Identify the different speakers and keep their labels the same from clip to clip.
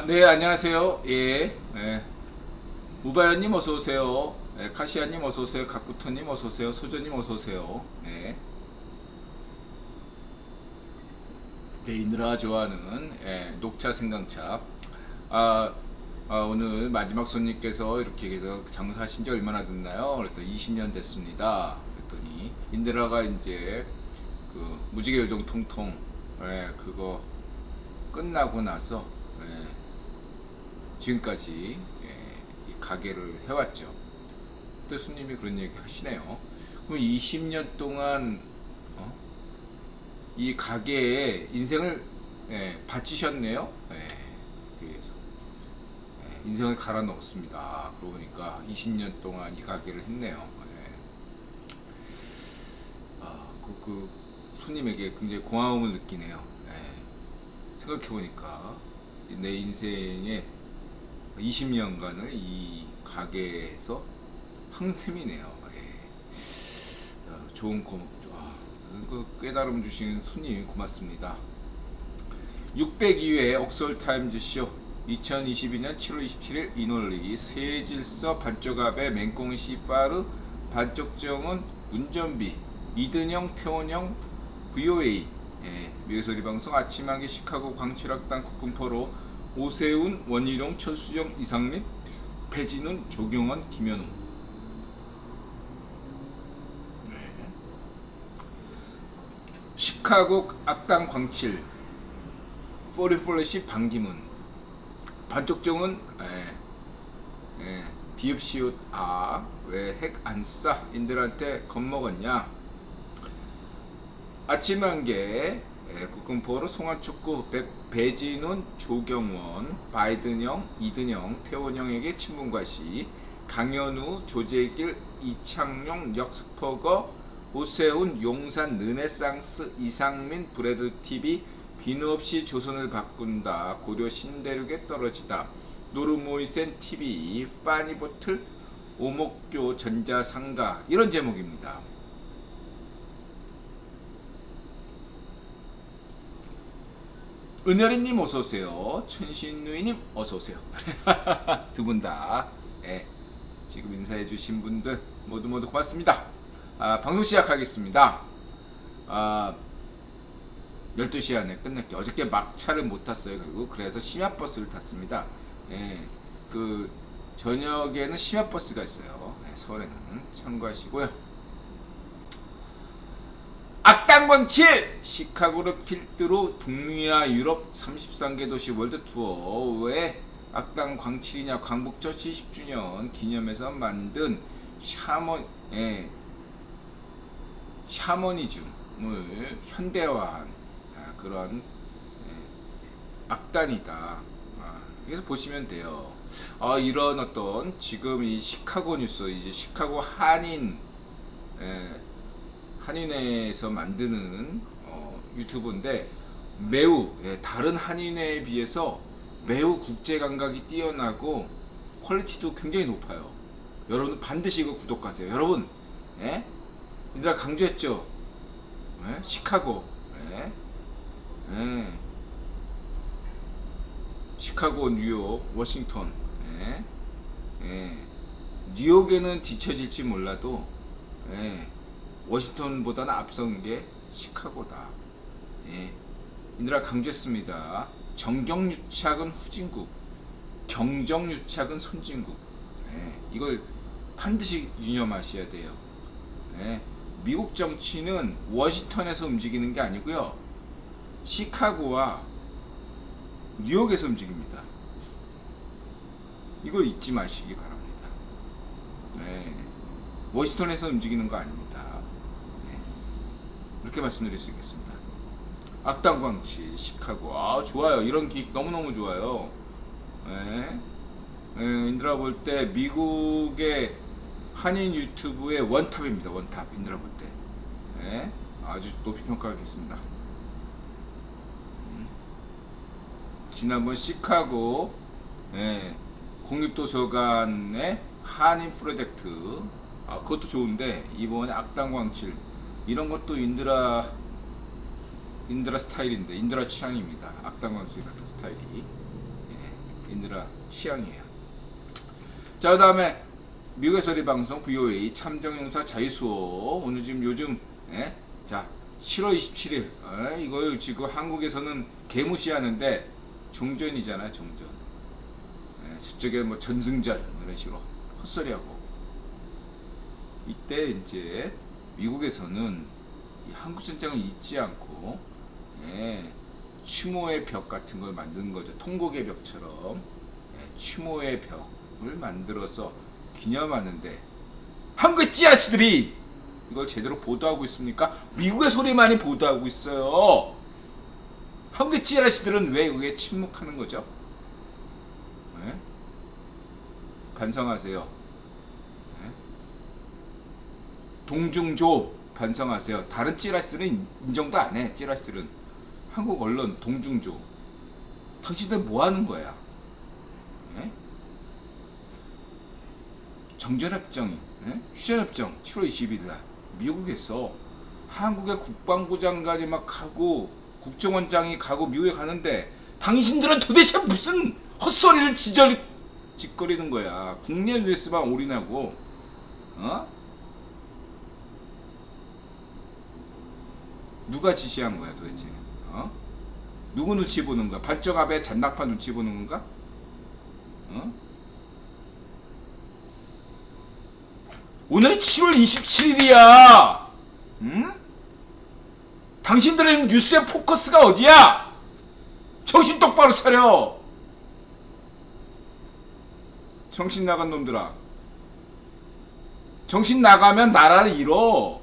Speaker 1: 네, 안녕하세요. 우바연님 어서오세요. 카시아님 어서오세요. 가꾸터님 어서오세요. 소저님 어서오세요. 데이느라 좋아하는 녹차 생강차. 아, 오늘 마지막 손님께서 이렇게 해서 장사하신 지 얼마나 됐나요? 그랬더니 20년 됐습니다. 그랬더니 인드라가 이제 그 무지개 요정 통통 그거 끝나고 나서 지금까지 이 가게를 해왔죠. 그때 손님이 그런 얘기 하시네요. 그럼 20년 동안 이 가게에 인생을 바치셨네요. 그래서 인생을 갈아 넣었습니다. 그러고 보니까 20년 동안 이 가게를 했네요. 그 손님에게 굉장히 고마움을 느끼네요. 생각해보니까 내 인생에 20년간을 이 가게에서 항셈이네요. 좋은 그 깨달음 주신 손님 고맙습니다. 602회 억설타임즈쇼 2022년 7월 27일 이놀리 세질서 반쪽압의 맹꽁이 씨빠르 반쪽정은 문전비 이든영 태원영 VOA 미소리 방송 아침하게 시카고 광칠학당 국군포로 오세훈 원희룡 철수영 이상민 배진훈 조경원 김현우 시카고 악당 광칠 44시 방기문 반쪽정은 비읍시옷 왜 핵 안싸 인들한테 겁먹었냐 아침한개 국군포로 송환축구 배진훈 조경원 바이든형 이든형 태원형에게 친분과시 강현우 조재길 이창용 역스퍼거 오세훈 용산 르네상스 이상민 브래드TV 비누없이 조선을 바꾼다 고려 신대륙에 떨어지다 노르모이센 TV 파니보틀 오목교 전자상가 이런 제목입니다. 은열이님 어서오세요. 천신누이님 어서오세요. 두 분 다 지금 인사해주신 분들 모두 고맙습니다. 방송 시작하겠습니다. 12시 안에 끝낼게요. 어저께 막차를 못 탔어요. 그래서 심야버스를 탔습니다. 그 저녁에는 심야버스가 있어요. 서울에는 참고하시고요. 악당광칠! 시카고를 필두로 북미와 유럽 33개 도시 월드 투어의 악당광칠이냐 광복절 70주년 기념해서 만든 샤머니즘을 현대화한 그런 악단이다. 그래서 보시면 돼요. 이런 어떤 지금 이 시카고 뉴스 이제 시카고 한인회에서 만드는 유튜브인데 매우 다른 한인회에 비해서 매우 국제 감각이 뛰어나고 퀄리티도 굉장히 높아요. 여러분 반드시 이거 구독하세요. 여러분 얘들아 강조했죠. 시카고 시카고 뉴욕 워싱턴 뉴욕에는 뒤처질지 몰라도 워싱턴보다는 앞선 게 시카고다. 인드라 강조했습니다. 정경유착은 후진국, 경정유착은 선진국. 이걸 반드시 유념하셔야 돼요. 미국 정치는 워싱턴에서 움직이는 게 아니고요. 시카고와 뉴욕에서 움직입니다. 이걸 잊지 마시기 바랍니다. 워싱턴에서 움직이는 거 아닙니다. 이렇게 말씀드릴 수 있겠습니다. 악당광칠 시카고 좋아요. 이런 기획 너무너무 좋아요. 인드라 볼 때 미국의 한인 유튜브의 원탑입니다. 원탑 인드라 볼 때 아주 높이 평가하겠습니다. 지난번 시카고 국립도서관의 한인 프로젝트 그것도 좋은데 이번에 악당광칠 이런 것도 인드라 스타일인데 인드라 취향입니다. 악당광칠 같은 스타일이 인드라 취향이에요. 자, 그 다음에 미국의 소리 방송 VOA 참정용사 자유수호 오늘 지금 요즘 자 7월 27일 이걸 지금 한국에서는 개무시하는데 종전이잖아요. 종전. 저쪽에 뭐 전승절 이런 식으로 헛소리하고 이때 이제 미국에서는 이 한국전쟁을 잊지 않고 추모의 벽 같은 걸 만든 거죠. 통곡의 벽처럼 추모의 벽을 만들어서 기념하는데 한국 찌아씨들이 이걸 제대로 보도하고 있습니까? 미국의 소리만이 보도하고 있어요. 한국 찌아씨들은 왜 여기에 침묵하는 거죠? 반성하세요. 동중조 반성하세요. 다른 찌라시들은 인정도 안 해. 찌라시들은 한국 언론 동중조. 당신들 뭐 하는 거야? 정전협정, 휴전협정 7월 20일 날 미국에서 한국의 국방부 장관이 막 가고 국정원장이 가고 미국에 가는데 당신들은 도대체 무슨 헛소리를 짓거리는 거야. 국내 뉴스만 올인하고 누가 지시한 거야 도대체? 누구 눈치 보는 거야? 발정압의 잔낙파 눈치 보는 건가? 오늘은 7월 27일이야. 응? 당신들의 뉴스의 포커스가 어디야? 정신 똑바로 차려. 정신 나간 놈들아. 정신 나가면 나라를 잃어.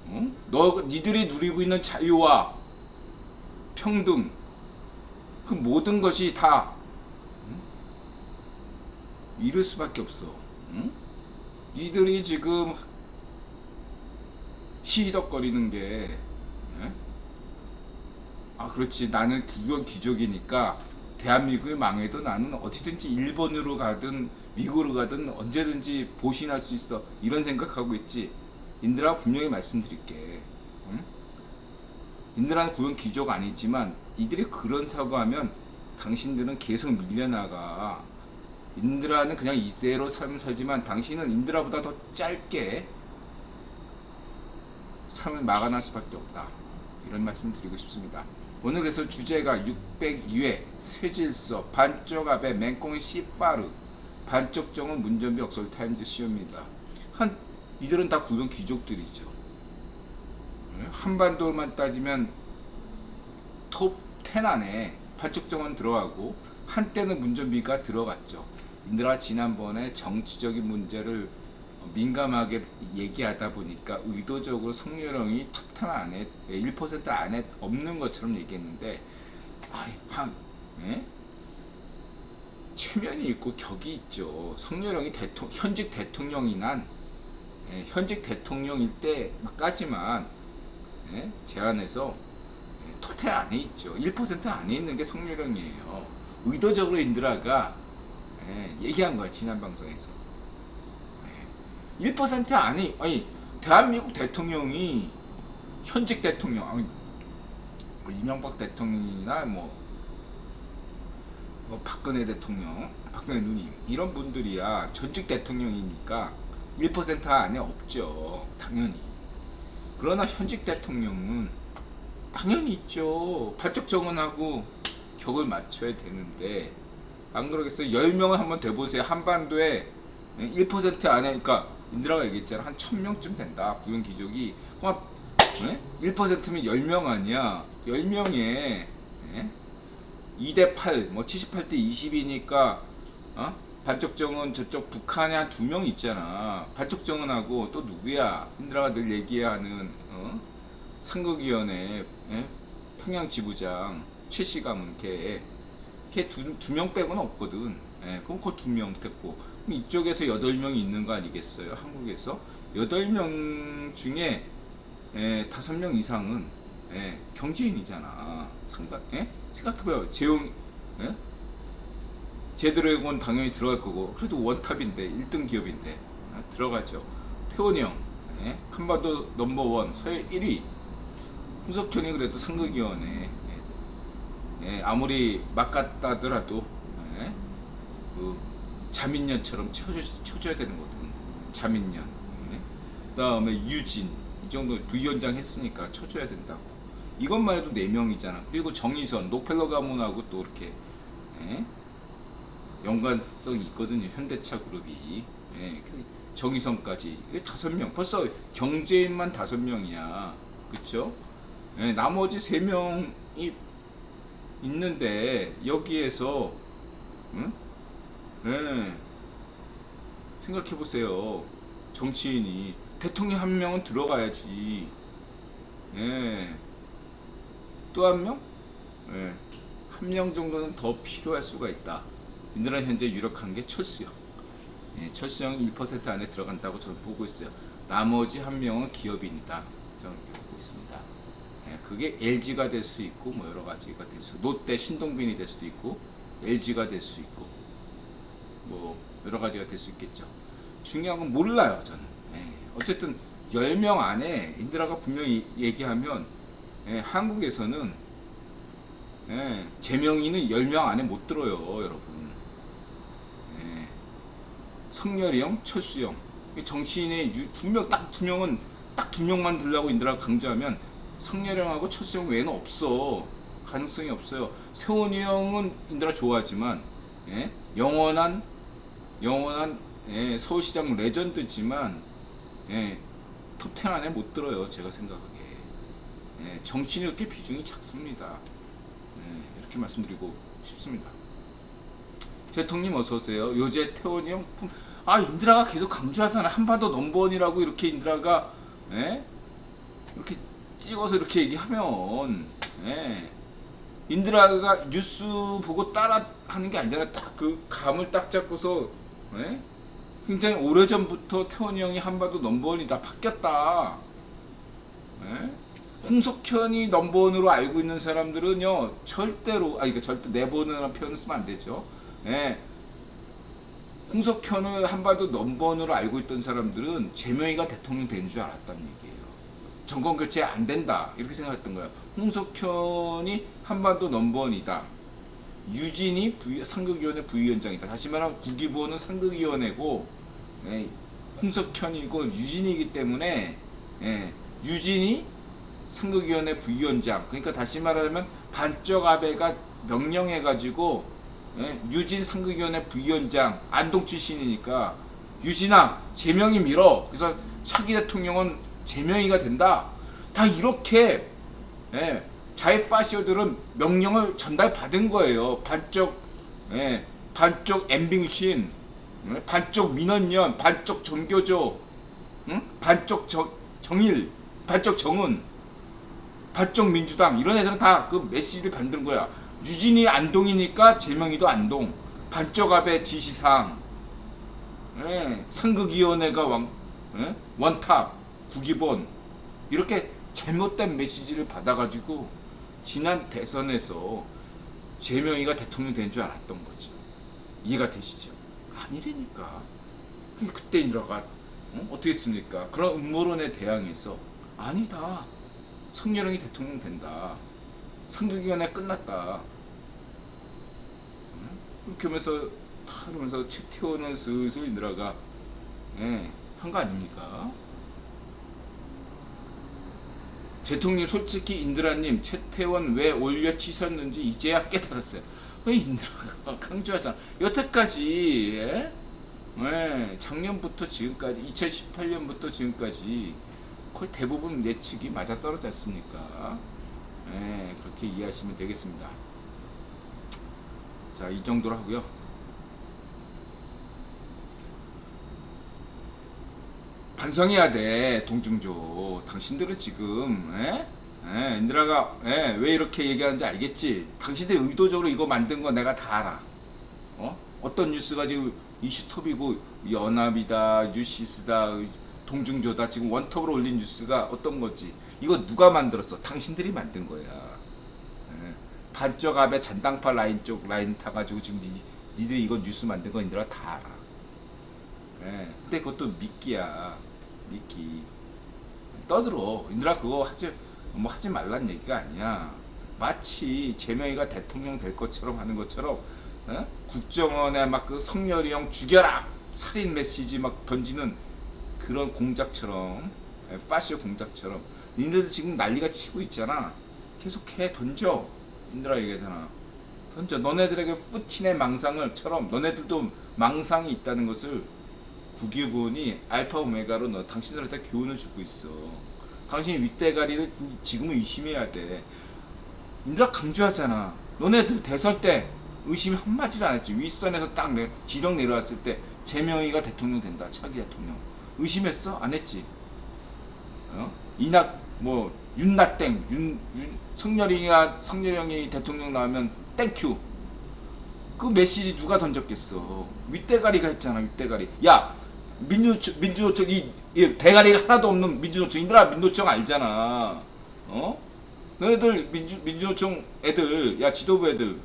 Speaker 1: 응? 니들이 누리고 있는 자유와 평등, 그 모든 것이 다 잃을 수밖에 없어. 응? 니들이 지금 시히덕거리는 게 그렇지, 나는 구경 귀족이니까 대한민국이 망해도 나는 어디든지 일본으로 가든 미국으로 가든 언제든지 보신할 수 있어, 이런 생각하고 있지. 인드라 분명히 말씀드릴게. 인드라는 구경 귀족 아니지만 니들이 그런 사고하면 당신들은 계속 밀려나가. 인드라는 그냥 이대로 삶을 살지만 당신은 인드라보다 더 짧게 삶을 막아날 수밖에 없다, 이런 말씀 드리고 싶습니다. 오늘 그래서 주제가 602회 쇠질서 반쪽압의 맹꽁이 씨파르 반쪽정은 문전비 억설타임즈 시입니다. 이들은 다 구경 귀족들이죠. 한반도만 따지면 톱 10 안에 반쪽정은 들어가고 한때는 문전비가 들어갔죠. 인드라 지난번에 정치적인 문제를 민감하게 얘기하다 보니까 의도적으로 성렬형이 탑10 안에 1% 안에 없는 것처럼 얘기했는데 체면이 있고 격이 있죠. 성렬형이 현직 대통령이 현직 대통령일 때까지만 제안해서 톱10 안에 있죠. 1% 안에 있는 게 성렬형이에요. 의도적으로 인드라가 얘기한 거야, 지난 방송에서. 1% 안에, 대한민국 대통령이 현직 대통령, 이명박 대통령이나 박근혜 대통령, 박근혜 누님, 이런 분들이야 전직 대통령이니까 1% 안에 없죠, 당연히. 그러나 현직 대통령은 당연히 있죠. 발적 정언하고 격을 맞춰야 되는데 안 그러겠어요? 10명을 한번 대보세요. 한반도에 1% 안에, 그러니까 인드라가 얘기했잖아, 한 1000명쯤 된다 구경 귀족이. 그럼 1%면 10명 아니야. 10명에 2대8 78대 20이니까 반쪽정은 저쪽 북한에 한 2명 있잖아. 반쪽정은하고 또 누구야? 인드라가 늘 얘기하는 상극위원회 평양지부장 최씨 가문, 걔 두 명 빼고는 없거든. 그럼 그 2명 됐고, 그럼 이쪽에서 8명이 있는 거 아니겠어요? 한국에서 8명 중에 5명 이상은 경제인이잖아. 생각해봐요. 제드래곤 당연히 들어갈 거고, 그래도 원탑인데 1등 기업인데 들어가죠. 태원이 형, 한반도 넘버원, 서해 1위. 홍석현이 그래도 상극위원회, 아무리 막 같다더라도 예? 그 자민련처럼 쳐줘야 되는 거거든. 자민련. 예? 그다음에 유진 이 정도 부위원장 했으니까 쳐줘야 된다고. 이것만 해도 4명이잖아. 그리고 정의선 록펠러 가문하고 또 이렇게 예? 연관성이 있거든요. 현대차 그룹이. 예? 정의선까지 5명. 벌써 경제인만 5명이야. 그쵸? 예, 나머지 3명이 있는데 여기에서 응? 예, 생각해 보세요. 정치인이 대통령 1명은 들어가야지. 예, 또 1명? 예, 1명 정도는 더 필요할 수가 있다. 인드라 현재 유력한 게 철수형. 예, 철수형 1% 안에 들어간다고 저는 보고 있어요. 나머지 1명은 기업인이다. 저는 그렇게 보고 있습니다. 예, 그게 LG가 될 수 있고 뭐 여러 가지가 될 수 있고 롯데 신동빈이 될 수도 있고 LG가 될 수 있고 뭐 여러 가지가 될 수 있겠죠. 중요한 건 몰라요 저는. 예, 어쨌든 10명 안에 인드라가 분명히 얘기하면 예, 한국에서는 예, 제명이는 10명 안에 못 들어요 여러분. 예, 성렬이형 철수형 정치인의 딱 2명은 딱 2명만 들라고 인드라가 강조하면 성렬형하고 철수형 외에는 없어. 가능성이 없어요. 세훈이 형은 인드라 좋아하지만 예? 영원한 예, 서울시장 레전드지만 예, 톱10 안에 못 들어요. 제가 생각하기에. 예, 정치인이 그렇게 비중이 작습니다. 예, 이렇게 말씀드리고 싶습니다. 제통님 어서오세요. 요새 태원이 형 인드라가 계속 강조하잖아. 한반도 넘버원이라고 이렇게 인드라가 예? 이렇게 찍어서 이렇게 얘기하면 예. 인드라가 뉴스 보고 따라 하는 게 아니잖아요. 딱 그 감을 딱 잡고서 예? 굉장히 오래전부터 태원이 형이 한반도 넘버원이다. 바뀌었다. 예? 홍석현이 넘버원으로 알고 있는 사람들은요 절대로 그러니까 절대 내보내라는 표현을 쓰면 안 되죠. 예. 홍석현을 한반도 넘버원으로 알고 있던 사람들은 제명이가 대통령 된 줄 알았다는 얘기예요. 정권 교체 안 된다 이렇게 생각했던 거예요. 홍석현이 한반도 넘버원이다. 유진이 상극위원회 부위원장이다. 다시 말하면 국기부원은 상극위원회고 예, 홍석현이고 유진이기 때문에 예, 유진이 상극위원회 부위원장. 그러니까 다시 말하면 반쪽 아베가 명령해가지고 예, 유진 상극위원회 부위원장 안동 출신이니까 유진아 제명이 밀어. 그래서 차기 대통령은 제명이가 된다. 다 이렇게 예, 자의 파시오들은 명령을 전달받은 거예요. 반쪽 엠빙신, 반쪽 민원연, 반쪽 정교조, 응? 반쪽 정일, 반쪽 정은, 반쪽 민주당 이런 애들은 다 그 메시지를 받는 거야. 유진이 안동이니까 제명이도 안동. 반쪽 앞에 지시사항. 상극위원회가 원탑, 국기본 이렇게 잘못된 메시지를 받아가지고 지난 대선에서 제명이가 대통령 된 줄 알았던 거죠. 이해가 되시죠? 아니라니까. 그때 인드라가 어떻게 했습니까? 그런 음모론에 대항해서 아니다. 성렬형이 대통령 된다. 상극위원회 끝났다. 그렇게 하면서 하면서 채태원은 슬슬 인드라가 한 거 아닙니까? 제통님 솔직히 인드라님 채태원 왜 올려 치셨는지 이제야 깨달았어요. 왜 인드라가 강조하잖아. 여태까지 작년부터 지금까지 2018년부터 지금까지 거의 대부분 예측이 맞아떨어지 않습니까? 그렇게 이해하시면 되겠습니다. 자, 이 정도로 하고요. 반성해야 돼. 동중조 당신들은 지금 인드라가 왜 이렇게 얘기하는지 알겠지? 당신들 의도적으로 이거 만든 거 내가 다 알아. 어떤 뉴스가 지금 이슈톱이고 연합이다 뉴시스다 동중조다 지금 원톱으로 올린 뉴스가 어떤 거지? 이거 누가 만들었어? 당신들이 만든 거야. 반쪽 앞에 잔당파 라인 쪽 라인 타가지고 지금 니들이 이거 뉴스 만든 거 인드라 다 알아. 근데 그것도 미끼야. 미끼. 떠들어. 인드라 그거 하지 말란 얘기가 아니야. 마치 제명이가 대통령 될 것처럼 하는 것처럼 국정원에 막 그 성렬이 형 죽여라 살인 메시지 막 던지는 그런 공작처럼 파시오 공작처럼 니네들 지금 난리가 치고 있잖아. 계속해 던져. 인들아 얘기하잖아. 던져. 너네들에게 푸틴의 망상을처럼 너네들도 망상이 있다는 것을 국유본이 알파 오메가로 너 당신들한테 교훈을 주고 있어. 당신 윗대가리를 지금은 의심해야 돼. 인들아 강조하잖아. 너네들 대선 때 의심 한마디도 안 했지. 윗선에서 딱 지령 내려왔을 때 재명이가 대통령 된다. 차기 대통령. 의심했어? 안 했지. 이낙 뭐 윤나땡 성렬이 대통령 나오면 땡큐. 그 메시지 누가 던졌겠어. 윗대가리가 했잖아. 윗대가리. 야 민주노총 이 대가리가 하나도 없는 민주노총인들아. 민노총 알잖아. 너네들 민주노총 애들 야 지도부 애들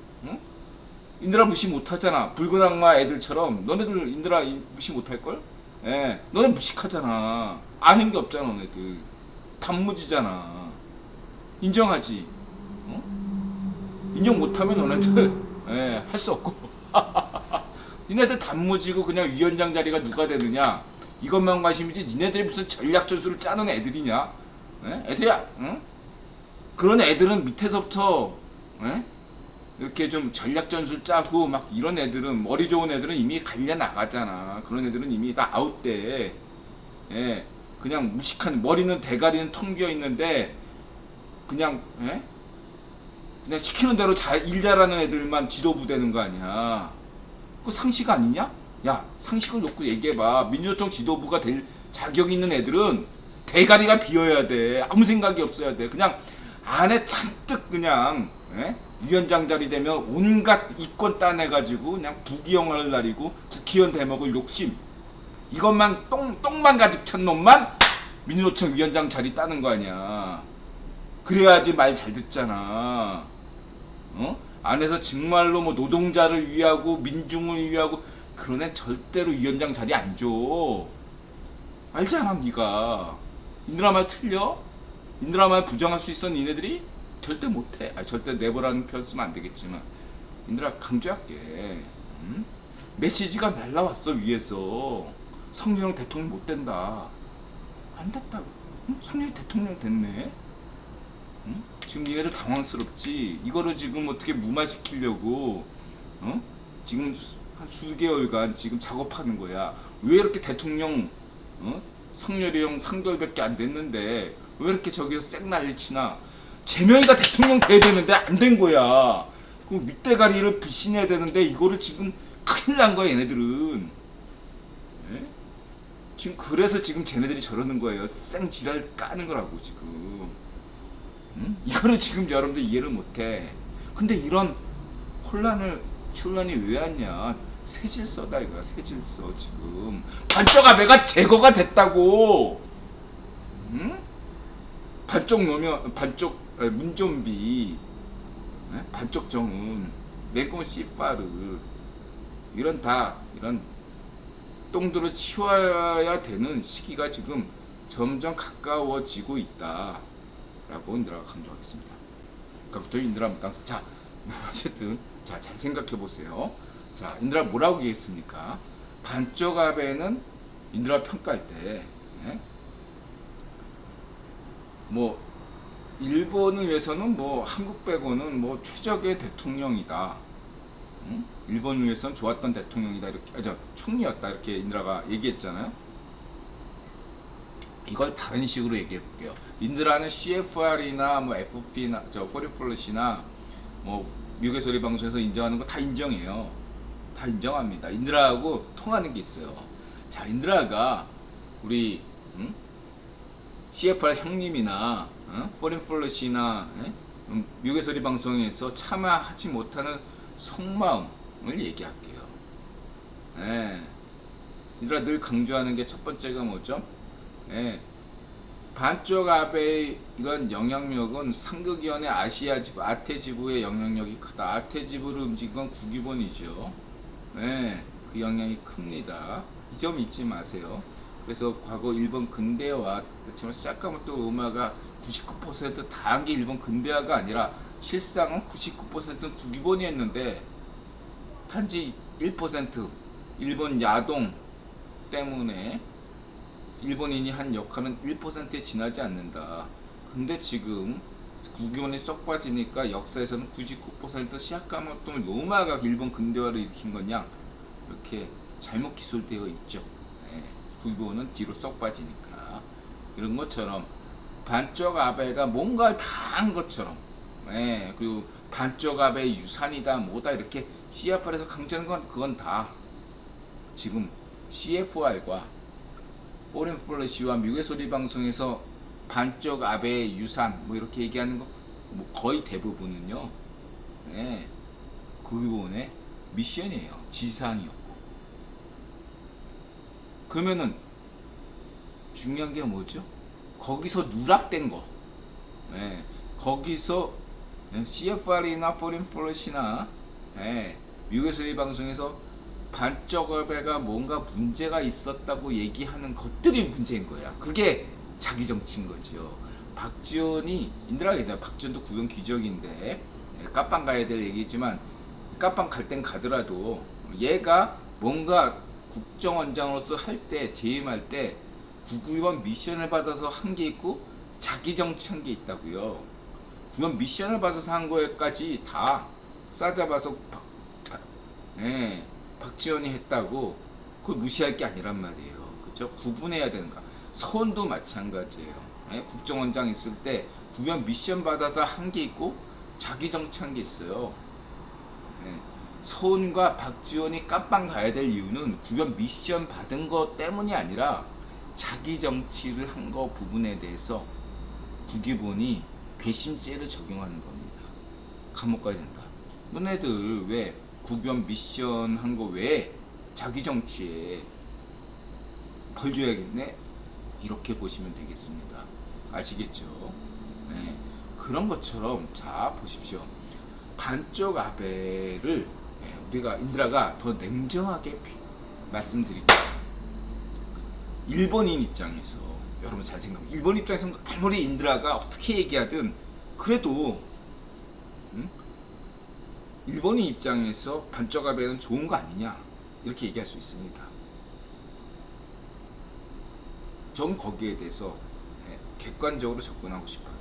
Speaker 1: 인들아 무시 못하잖아. 붉은 악마 애들처럼 너네들 인들아 무시 못할걸? 예, 너네 무식하잖아. 아는 게 없잖아. 너네들 단무지잖아. 인정하지? 인정 못하면 너네들 예, 할 수 없고 니네들 단무지고 그냥 위원장 자리가 누가 되느냐 이것만 관심이지. 니네들이 무슨 전략 전술을 짜는 애들이냐? 예? 애들이야. 응? 그런 애들은 밑에서부터 예? 이렇게 좀 전략 전술 짜고 막 이런 애들은 머리 좋은 애들은 이미 갈려 나가잖아. 그런 애들은 이미 다 아웃돼. 예, 그냥 무식한 머리는 대가리는 텅 비어 있는데 그냥 예? 그냥 시키는 대로 일 잘하는 애들만 지도부 되는 거 아니야. 그거 상식 아니냐? 야 상식을 놓고 얘기해봐. 민주노총 지도부가 될 자격 있는 애들은 대가리가 비어야 돼. 아무 생각이 없어야 돼. 그냥 안에 잔뜩 그냥 예? 위원장 자리 되면 온갖 이권 따내가지고 그냥 부귀영화를 날리고 국회의원 대먹을 욕심 이것만 똥만 가득 찬 놈만 민주노총 위원장 자리 따는 거 아니야. 그래야지 말 잘 듣잖아. 안에서 정말로 뭐 노동자를 위하고 민중을 위하고 그런 애 절대로 위원장 자리 안 줘. 알지 않아 니가. 인들아 말 틀려? 인들아 말 부정할 수 있어 니네들이? 절대 못해. 절대 내버라는 표현 쓰면 안 되겠지만 인들아 강조할게. 메시지가 날라왔어 위에서. 성렬이 대통령 못 된다. 안 됐다고. 성렬이 대통령 됐네. 지금 니네들 당황스럽지. 이거를 지금 어떻게 무마시키려고 지금 한 수개월간 지금 작업하는 거야. 왜 이렇게 대통령 성렬이 형 상결밖에 안 됐는데 왜 이렇게 저기서 쌩 난리치나. 재명이가 대통령 돼야 되는데 안 된 거야. 그 윗대가리를 불신해야 되는데 이거를 지금 큰일 난 거야 얘네들은. 예? 지금 그래서 지금 쟤네들이 저러는 거예요. 쌩 지랄 까는 거라고 지금. 이거를 지금 여러분들 이해를 못해. 근데 이런 혼란이 왜 왔냐. 새질서다 이거야. 새질서. 지금 반쪽 아베가 제거가 됐다고. 반쪽 문좀비, 반쪽 정은, 맹꽁 씨파르 이런 똥들을 치워야 되는 시기가 지금 점점 가까워지고 있다라고 인들아가 강조하겠습니다. 그러니까 인들아 땅서 자 어쨌든 잘 생각해 보세요. 자 인들아 뭐라고 얘기했습니까? 반쪽 아베는 인들아 평가할 때 뭐 일본을 위해서는 뭐 한국 빼고는 뭐 최적의 대통령이다. 일본을 위해서는 좋았던 대통령이다. 이렇게 총리였다. 이렇게 인드라가 얘기했잖아요. 이걸 다른 식으로 얘기해 볼게요. 인드라는 CFR이나 뭐 FP나 포리플러시나 뭐 미국의 소리 방송에서 인정하는 거 다 인정해요. 다 인정합니다. 인드라하고 통하는 게 있어요. 자, 인드라가 우리 CFR 형님이나 포린플러시나 미국의 소리 방송에서 참아하지 못하는 속마음을 얘기할게요. 얘들아 늘 강조하는 게 첫 번째가 뭐죠? 반쪽 아베의 이런 영향력은 상극위원회 아시아 지부, 아태 지부의 영향력이 크다. 아태 지부를 움직인 건 국유본이죠. 그 영향이 큽니다. 이 점 잊지 마세요. 그래서 과거 일본 근대화 정말 사카모토 오마가 99% 다 한 게 일본 근대화가 아니라 실상은 99%는 국유본이 했는데 단지 1% 일본 야동 때문에 일본인이 한 역할은 1%에 지나지 않는다. 근데 지금 국위원이 쏙 빠지니까 역사에서는 99% 시아카모토를 노마가 일본 근대화를 일으킨 거냐 이렇게 잘못 기술되어 있죠. 예, 국위원은 뒤로 쏙 빠지니까 이런 것처럼 반쪽 아베가 뭔가를 다 한 것처럼, 예, 그리고 반쪽 아베의 유산이다 뭐다 이렇게 CFR에서 강조하는 건 그건 다 지금 CFR과 포린 플래시와 미국의 소리 방송에서 반쪽 아베의 유산 뭐 이렇게 얘기하는 거 뭐 거의 대부분은요, 네, 국위원의 미션이에요. 지상이었고. 그러면은 중요한 게 뭐죠? 거기서 누락된 거, 네, 거기서 CFR이나 포린 플래시나 미국의 소리 방송에서 반쪽 아베가 뭔가 문제가 있었다고 얘기하는 것들이 문제인 거야. 그게 자기 정치인 거죠. 박지원이 인드라가 얘기하잖아. 박지원도 구경 기적인데 까빵 가야 될 얘기지만 까빵 갈 땐 가더라도 얘가 뭔가 국정원장으로서 할 때 재임할 때 국의원 미션을 받아서 한 게 있고 자기 정치한 게 있다고요. 국의원 미션을 받아서 한 거에까지 다 싸잡아서 박지원이 했다고 그걸 무시할 게 아니란 말이에요. 그렇죠? 구분해야 되는 거. 서훈도 마찬가지예요. 국정원장 있을 때 국회의원 미션 받아서 한 게 있고 자기 정치한 게 있어요. 서훈과 박지원이 깜빵 가야 될 이유는 국회의원 미션 받은 것 때문이 아니라 자기 정치를 한 거 부분에 대해서 국기본이 괘씸죄를 적용하는 겁니다. 감옥 가야 된다. 너네들 왜 국회의원 미션 한 거 외에 자기 정치에 벌 줘야겠네? 이렇게 보시면 되겠습니다. 아시겠죠? 네. 그런 것처럼 자 보십시오. 반쪽 아베를 우리가 인드라가 더 냉정하게 말씀드릴게요. 일본인 입장에서 여러분 잘 생각해요. 일본 입장에서는 아무리 인드라가 어떻게 얘기하든 그래도 일본인 입장에서 반쪽 아베는 좋은 거 아니냐 이렇게 얘기할 수 있습니다. 전 거기에 대해서 객관적으로 접근하고 싶어요.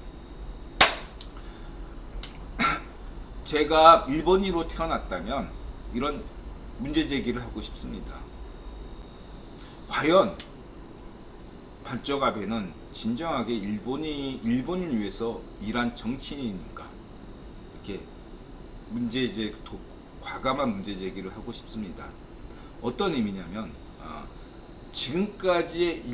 Speaker 1: 제가 일본인으로 태어났다면 이런 문제 제기를 하고 싶습니다. 과연 반쪽 아베는 진정하게 일본인을 위해서 일한 정치인인가? 이렇게 과감한 문제 제기를 하고 싶습니다. 어떤 의미냐면 지금까지의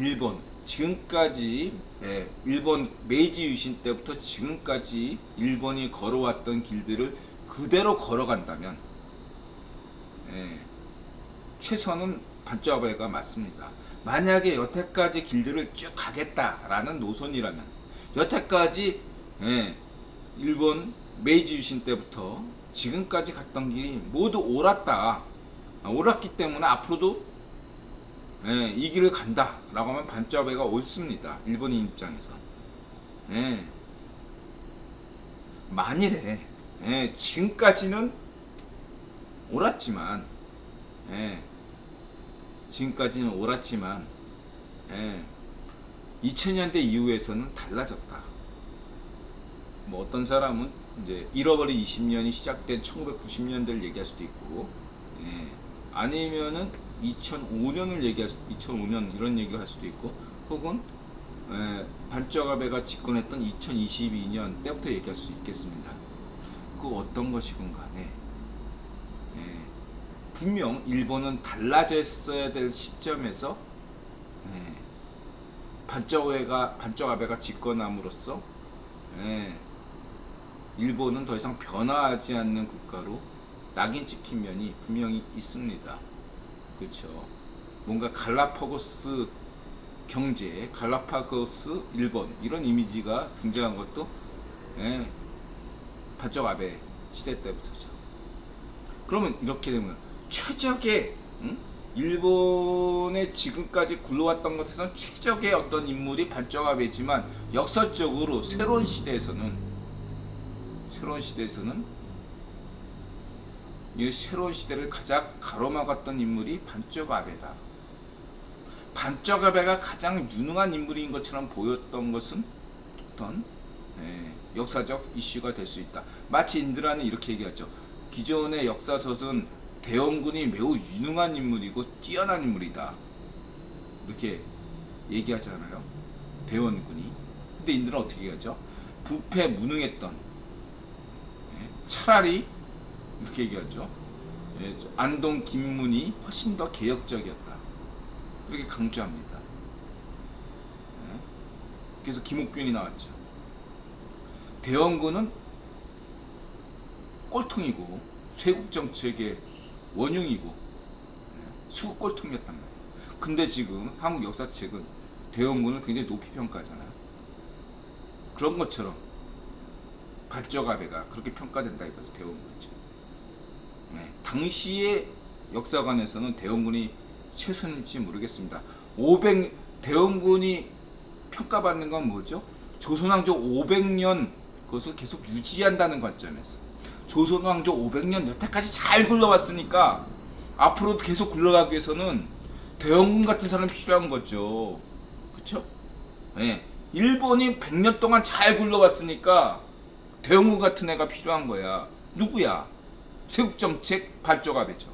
Speaker 1: 일본 메이지 유신 때부터 지금까지 일본이 걸어왔던 길들을 그대로 걸어간다면 최선은 반쪽 아베가 맞습니다. 만약에 여태까지 길들을 쭉 가겠다라는 노선이라면 여태까지 일본 메이지 유신 때부터 지금까지 갔던 길이 모두 옳았기 때문에 앞으로도 이 길을 간다 라고 하면 반쪽 아베가 옳습니다. 일본인 입장에서. 만일에 지금까지는 옳았지만 2000년대 이후에서는 달라졌다. 뭐 어떤 사람은 이제 잃어버린 20년이 시작된 1990년대를 얘기할 수도 있고, 아니면은 2005년 이런 얘기를 할 수도 있고, 혹은 반쪽 아베가 집권했던 2022년 때부터 얘기할 수 있겠습니다. 그 어떤 것이건 간에 분명 일본은 달라졌어야 될 시점에서 반쪽 아베가 집권함으로써 일본은 더 이상 변화하지 않는 국가로 낙인 찍힌 면이 분명히 있습니다. 그렇죠? 뭔가 갈라파고스 경제, 갈라파고스 일본 이런 이미지가 등장한 것도 반쪽 아베 시대 때부터죠. 그러면 이렇게 되면 최적의 일본의 지금까지 굴러왔던 것에서는 최적의 어떤 인물이 반쪽 아베지만 역설적으로 새로운 시대에서는 이 새로운 시대를 가장 가로막았던 인물이 반쩌가베다. 반쩌가베가 가장 유능한 인물인 것처럼 보였던 것은 어떤 역사적 이슈가 될 수 있다. 마치 인드라는 이렇게 얘기하죠. 기존의 역사서는 대원군이 매우 유능한 인물이고 뛰어난 인물이다. 이렇게 얘기하잖아요. 대원군이. 근데 인드라는 어떻게 얘기하죠? 부패 무능했던, 차라리 이렇게 얘기하죠. 안동 김문이 훨씬 더 개혁적이었다. 그렇게 강조합니다. 그래서 김옥균이 나왔죠. 대원군은 꼴통이고 쇄국정책의 원흉이고 수국꼴통이었단 말이에요. 근데 지금 한국 역사책은 대원군을 굉장히 높이 평가하잖아요. 그런 것처럼 반쩌가베가 그렇게 평가된다 이거죠. 대원군이. 당시의 역사관에서는 대원군이 최선일지 모르겠습니다. 대원군이 평가받는 건 뭐죠? 조선왕조 500년 그것을 계속 유지한다는 관점에서 조선왕조 500년 여태까지 잘 굴러왔으니까 앞으로도 계속 굴러가기 위해서는 대원군 같은 사람이 필요한 거죠. 그쵸? 일본이 100년 동안 잘 굴러왔으니까 대원군 같은 애가 필요한 거야. 누구야? 쇄국정책 반쩌가베죠.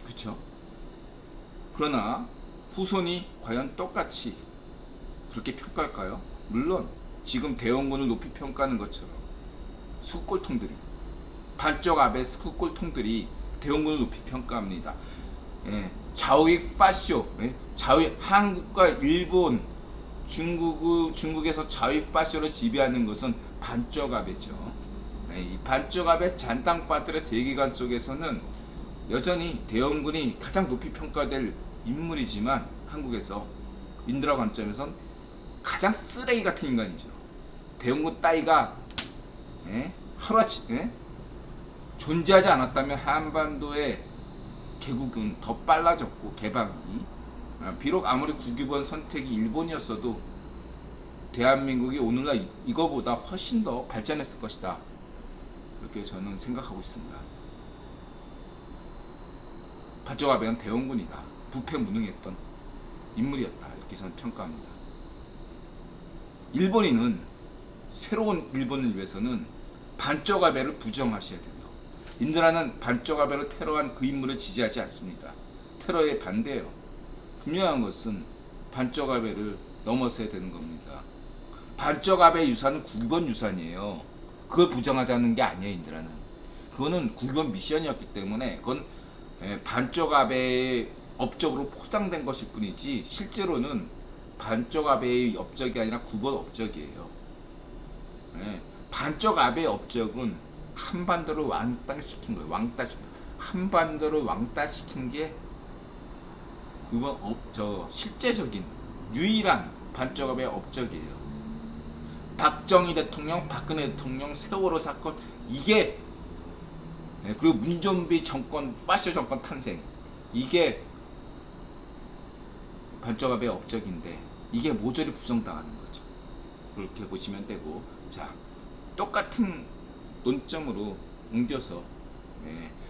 Speaker 1: 그쵸? 그러나 후손이 과연 똑같이 그렇게 평가할까요? 물론 지금 대원군을 높이 평가하는 것처럼 수꼴통들이 반쩌가베 수꼴통들이 대원군을 높이 평가합니다. 좌우익 파쇼, 좌우익 한국과 일본, 중국에서 좌우익 파쇼를 지배하는 것은 반쩌가베죠. 이 반쩌가베 잔땅바들의 세계관 속에서는 여전히 대원군이 가장 높이 평가될 인물이지만 한국에서 인드라 관점에선 가장 쓰레기 같은 인간이죠. 대원군 따위가 하루아침 존재하지 않았다면 한반도의 개국은 더 빨라졌고 개방이 비록 아무리 국유본 선택이 일본이었어도 대한민국이 오늘날 이거보다 훨씬 더 발전했을 것이다. 그렇게 저는 생각하고 있습니다. 반쩌가베는 대원군이다. 부패 무능했던 인물이었다. 이렇게 저는 평가합니다. 일본인은 새로운 일본을 위해서는 반쩌가베를 부정하셔야 돼요. 인드라는 반쩌가베를 테러한 그 인물을 지지하지 않습니다. 테러에 반대해요. 분명한 것은 반쩌가베를 넘어서야 되는 겁니다. 반쩌가베 유산은 국유본 유산이에요. 그걸 부정하자는 게 아니에요. 인드라는 그거는 국유본 미션이었기 때문에 그건 반쩌가베의 업적으로 포장된 것일 뿐이지 실제로는 반쩌가베의 업적이 아니라 국유본 업적이에요. 반쩌가베의 업적은 한반도를 왕따시킨 거예요. 한반도를 왕따시킨 게 국유본 실제적인 유일한 반쩌가베의 업적이에요. 박정희 대통령, 박근혜 대통령, 세월호 사건 이게 그리고 문좀비 정권, 파쇼 정권 탄생 이게 반쩌가베의 업적인데 이게 모조리 부정당하는 거죠. 그렇게 보시면 되고 자 똑같은 논점으로 옮겨서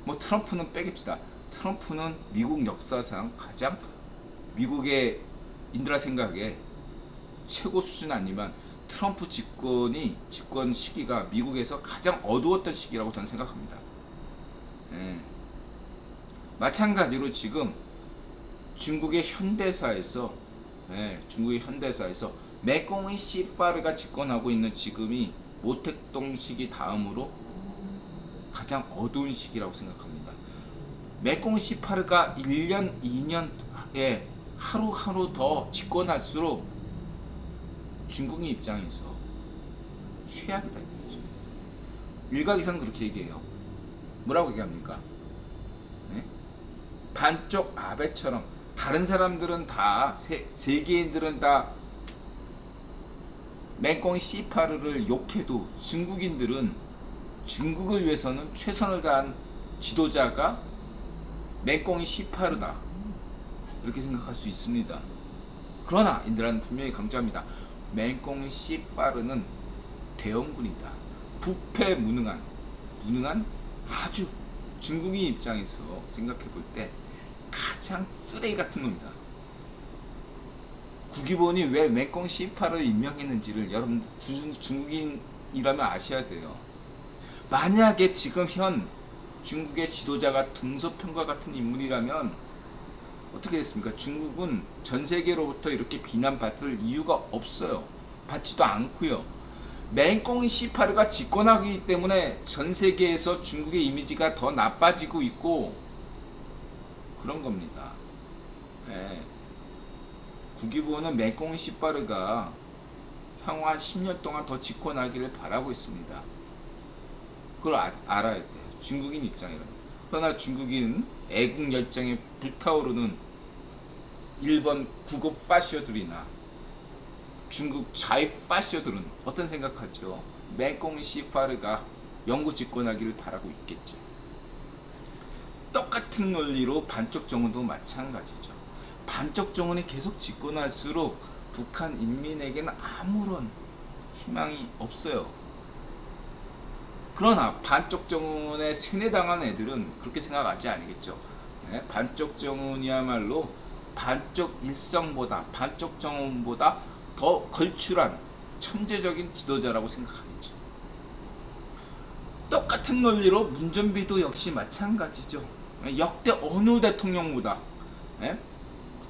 Speaker 1: 뭐 트럼프는 빼깁시다. 트럼프는 미국 역사상 가장 미국의 인드라 생각에 최고 수준 아니면 트럼프 집권 시기가 미국에서 가장 어두웠던 시기라고 저는 생각합니다. 마찬가지로 지금 중국의 현대사에서 매공의 시파르가 집권하고 있는 지금이 모택동 시기 다음으로 가장 어두운 시기라고 생각합니다. 매공 시파르가 1년, 2년에 하루하루 더 집권할수록 중국의 입장에서 최악이다 이거죠. 일각에서는 그렇게 얘기해요. 뭐라고 얘기합니까? 반쪽 아베처럼 다른 사람들은 다 세계인들은 다 맹꽁이 시파르를 욕해도 중국인들은 중국을 위해서는 최선을 다한 지도자가 맹꽁이 시파르다 이렇게 생각할 수 있습니다. 그러나 인드라는 분명히 강조합니다. 맹꽁이 시파르는 대원군이다. 부패 무능한 무능한 아주 중국인 입장에서 생각해 볼 때 가장 쓰레기 같은 놈이다. 국기본이 왜 맹꽁 C8을 임명했는지를 여러분들 중국인이라면 아셔야 돼요. 만약에 지금 현 중국의 지도자가 등소평가 같은 인물이라면 어떻게 됐습니까? 중국은 전 세계로부터 이렇게 비난받을 이유가 없어요. 받지도 않고요. 맹꽁 C8가 집권하기 때문에 전 세계에서 중국의 이미지가 더 나빠지고 있고 그런 겁니다. 네. 국기부는 맹꽁 C8가 향후 한 10년 동안 더 집권하기를 바라고 있습니다. 그걸 알아야 돼요. 중국인 입장이라면. 그러나 중국인 애국 열정에 불타오르는 일본 국어 파시어들이나 중국 자위 파시어들은 어떤 생각하죠? 맹꽁 C8가 영구 집권하기를 바라고 있겠죠. 똑같은 논리로 반쪽 정원도 마찬가지죠. 반쪽 정원이 계속 집권할수록 북한 인민에게는 아무런 희망이 없어요. 그러나 반쪽 정원에 세뇌당한 애들은 그렇게 생각하지 않겠죠. 네? 반쪽 정원이야말로 반쪽 일성보다 반쪽 정원보다 더 걸출한 천재적인 지도자라고 생각하겠죠. 똑같은 논리로 문전비도 역시 마찬가지죠. 역대 어느 대통령보다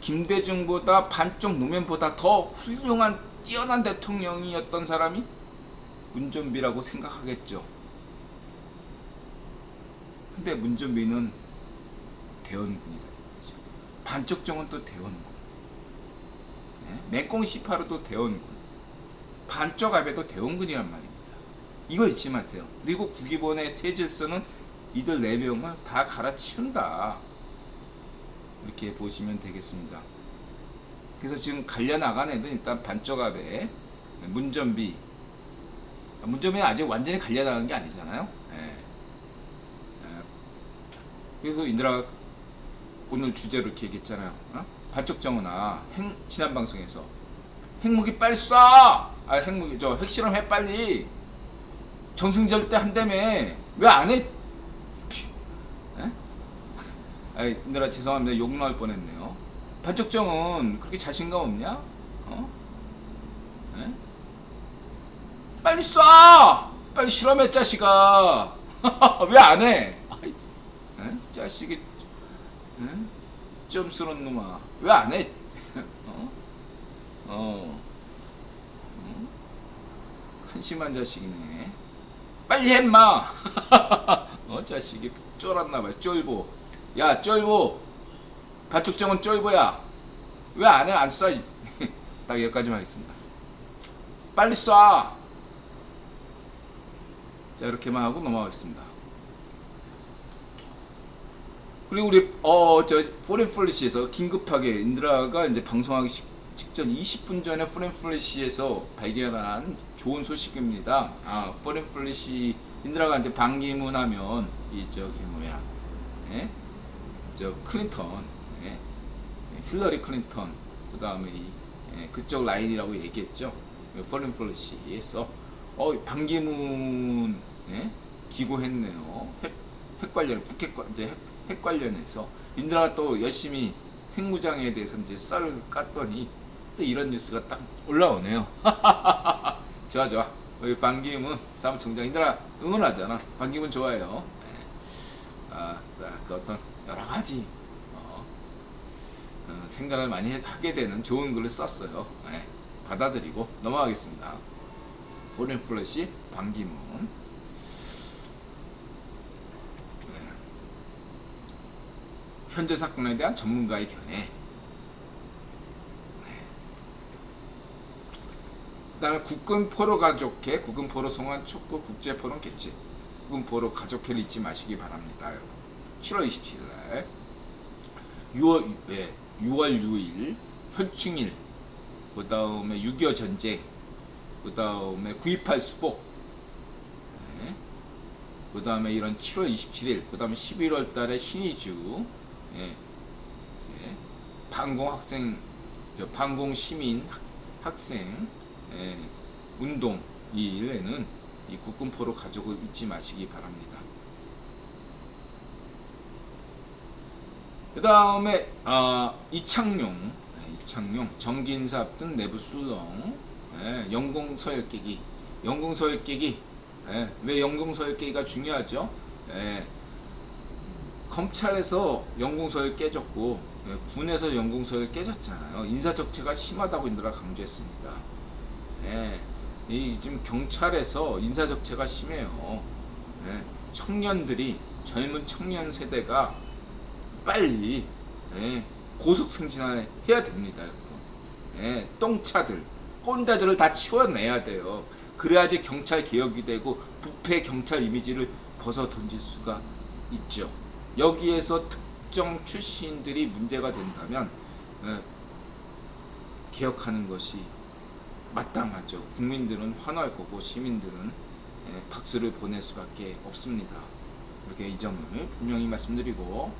Speaker 1: 김대중보다 반쪽 노면보다 더 훌륭한 뛰어난 대통령이었던 사람이 문전비라고 생각하겠죠. 근데 문전비는 대원군이다. 반쪽 정원도 대원군, 맹꽁 C8도 대원군, 반쪽 아베도 대원군이란 말입니다. 이거 잊지 마세요. 그리고 국기본의 새 질서는 이들 4명을 다 갈아치운다. 이렇게 보시면 되겠습니다. 그래서 지금 갈려나간 애들 일단 반쪽 아베, 문전비는 아직 완전히 갈려나간 게 아니잖아요. 그래서 인드라가 오늘 주제로 이렇게 얘기했잖아요. 반쪽 정원아, 지난 방송에서 핵무기 빨리 쏴! 핵무기 핵실험 해 빨리. 정승절 때 한다며 왜 안 해? 인드라 죄송합니다. 욕 나올 뻔했네요. 반쪽 정원 그렇게 자신감 없냐? 빨리 쏴! 빨리 실험해 자식아. 왜 안 해? 자식이 점스러운 놈아 왜 안 해? 한심한 자식이네. 빨리 해 인마. 자식이 쫄았나봐. 쫄보. 야 쫄보. 반쪽정은 쫄보야. 왜 안 해? 안 쏴. 딱 여기까지만 하겠습니다. 빨리 쏴. 자 이렇게만 하고 넘어가겠습니다. 그리고 우리 포렌 플래시에서 긴급하게 인드라가 이제 방송하기 직전 20분 전에 포렌 플래시에서 발견한 좋은 소식입니다. 포렌 플래시 인드라가 이제 반기문 하면 클린턴, 힐러리 클린턴, 그 다음에 그쪽 라인이라고 얘기했죠. 포렌 플래시에서 반기문 기고했네요. 핵 관련 북핵 이제 핵 관련해서 인드라가 또 열심히 핵무장에 대해서 이제 썰을 깠더니 또 이런 뉴스가 딱 올라오네요. 좋아. 우리 반기문 사무총장 인드라 응원하잖아. 반기문 좋아해요. 그 어떤 여러 가지 생각을 많이 하게 되는 좋은 글을 썼어요. 받아들이고 넘어가겠습니다. 포렌 플래시 반기문. 현재 사건에 대한 전문가의 견해. 그 다음에 국군포로 가족회, 국군포로 송환 촉구 국제포럼 개최. 국군포로 가족회를 잊지 마시기 바랍니다. 여러분. 7월 27일 날 6월 6일 현충일, 그 다음에 6.25 전쟁, 그 다음에 9.28 수복, 그 다음에 이런 7월 27일, 그 다음에 11월 달에 신의주, 반공 시민 학생 운동 이 일에는 이 국군포로 가족을 잊지 마시기 바랍니다. 그 다음에 이창용 정기인사 앞둔 내부수동, 영공서열 깨기. 왜 영공서열 깨기가 중요하죠? 검찰에서 영공서열 깨졌고 군에서 영공서열 깨졌잖아요. 인사적체가 심하다고 인들아 강조했습니다. 지금 경찰에서 인사적체가 심해요. 청년들이, 젊은 청년 세대가 빨리 고속 승진을 해야 됩니다, 여러분. 똥차들, 꼰대들을 다 치워내야 돼요. 그래야지 경찰 개혁이 되고 부패 경찰 이미지를 벗어 던질 수가 있죠. 여기에서 특정 출신들이 문제가 된다면 개혁하는 것이 마땅하죠. 국민들은 환호할 거고 시민들은 박수를 보낼 수밖에 없습니다. 이렇게 이 점을 분명히 말씀드리고,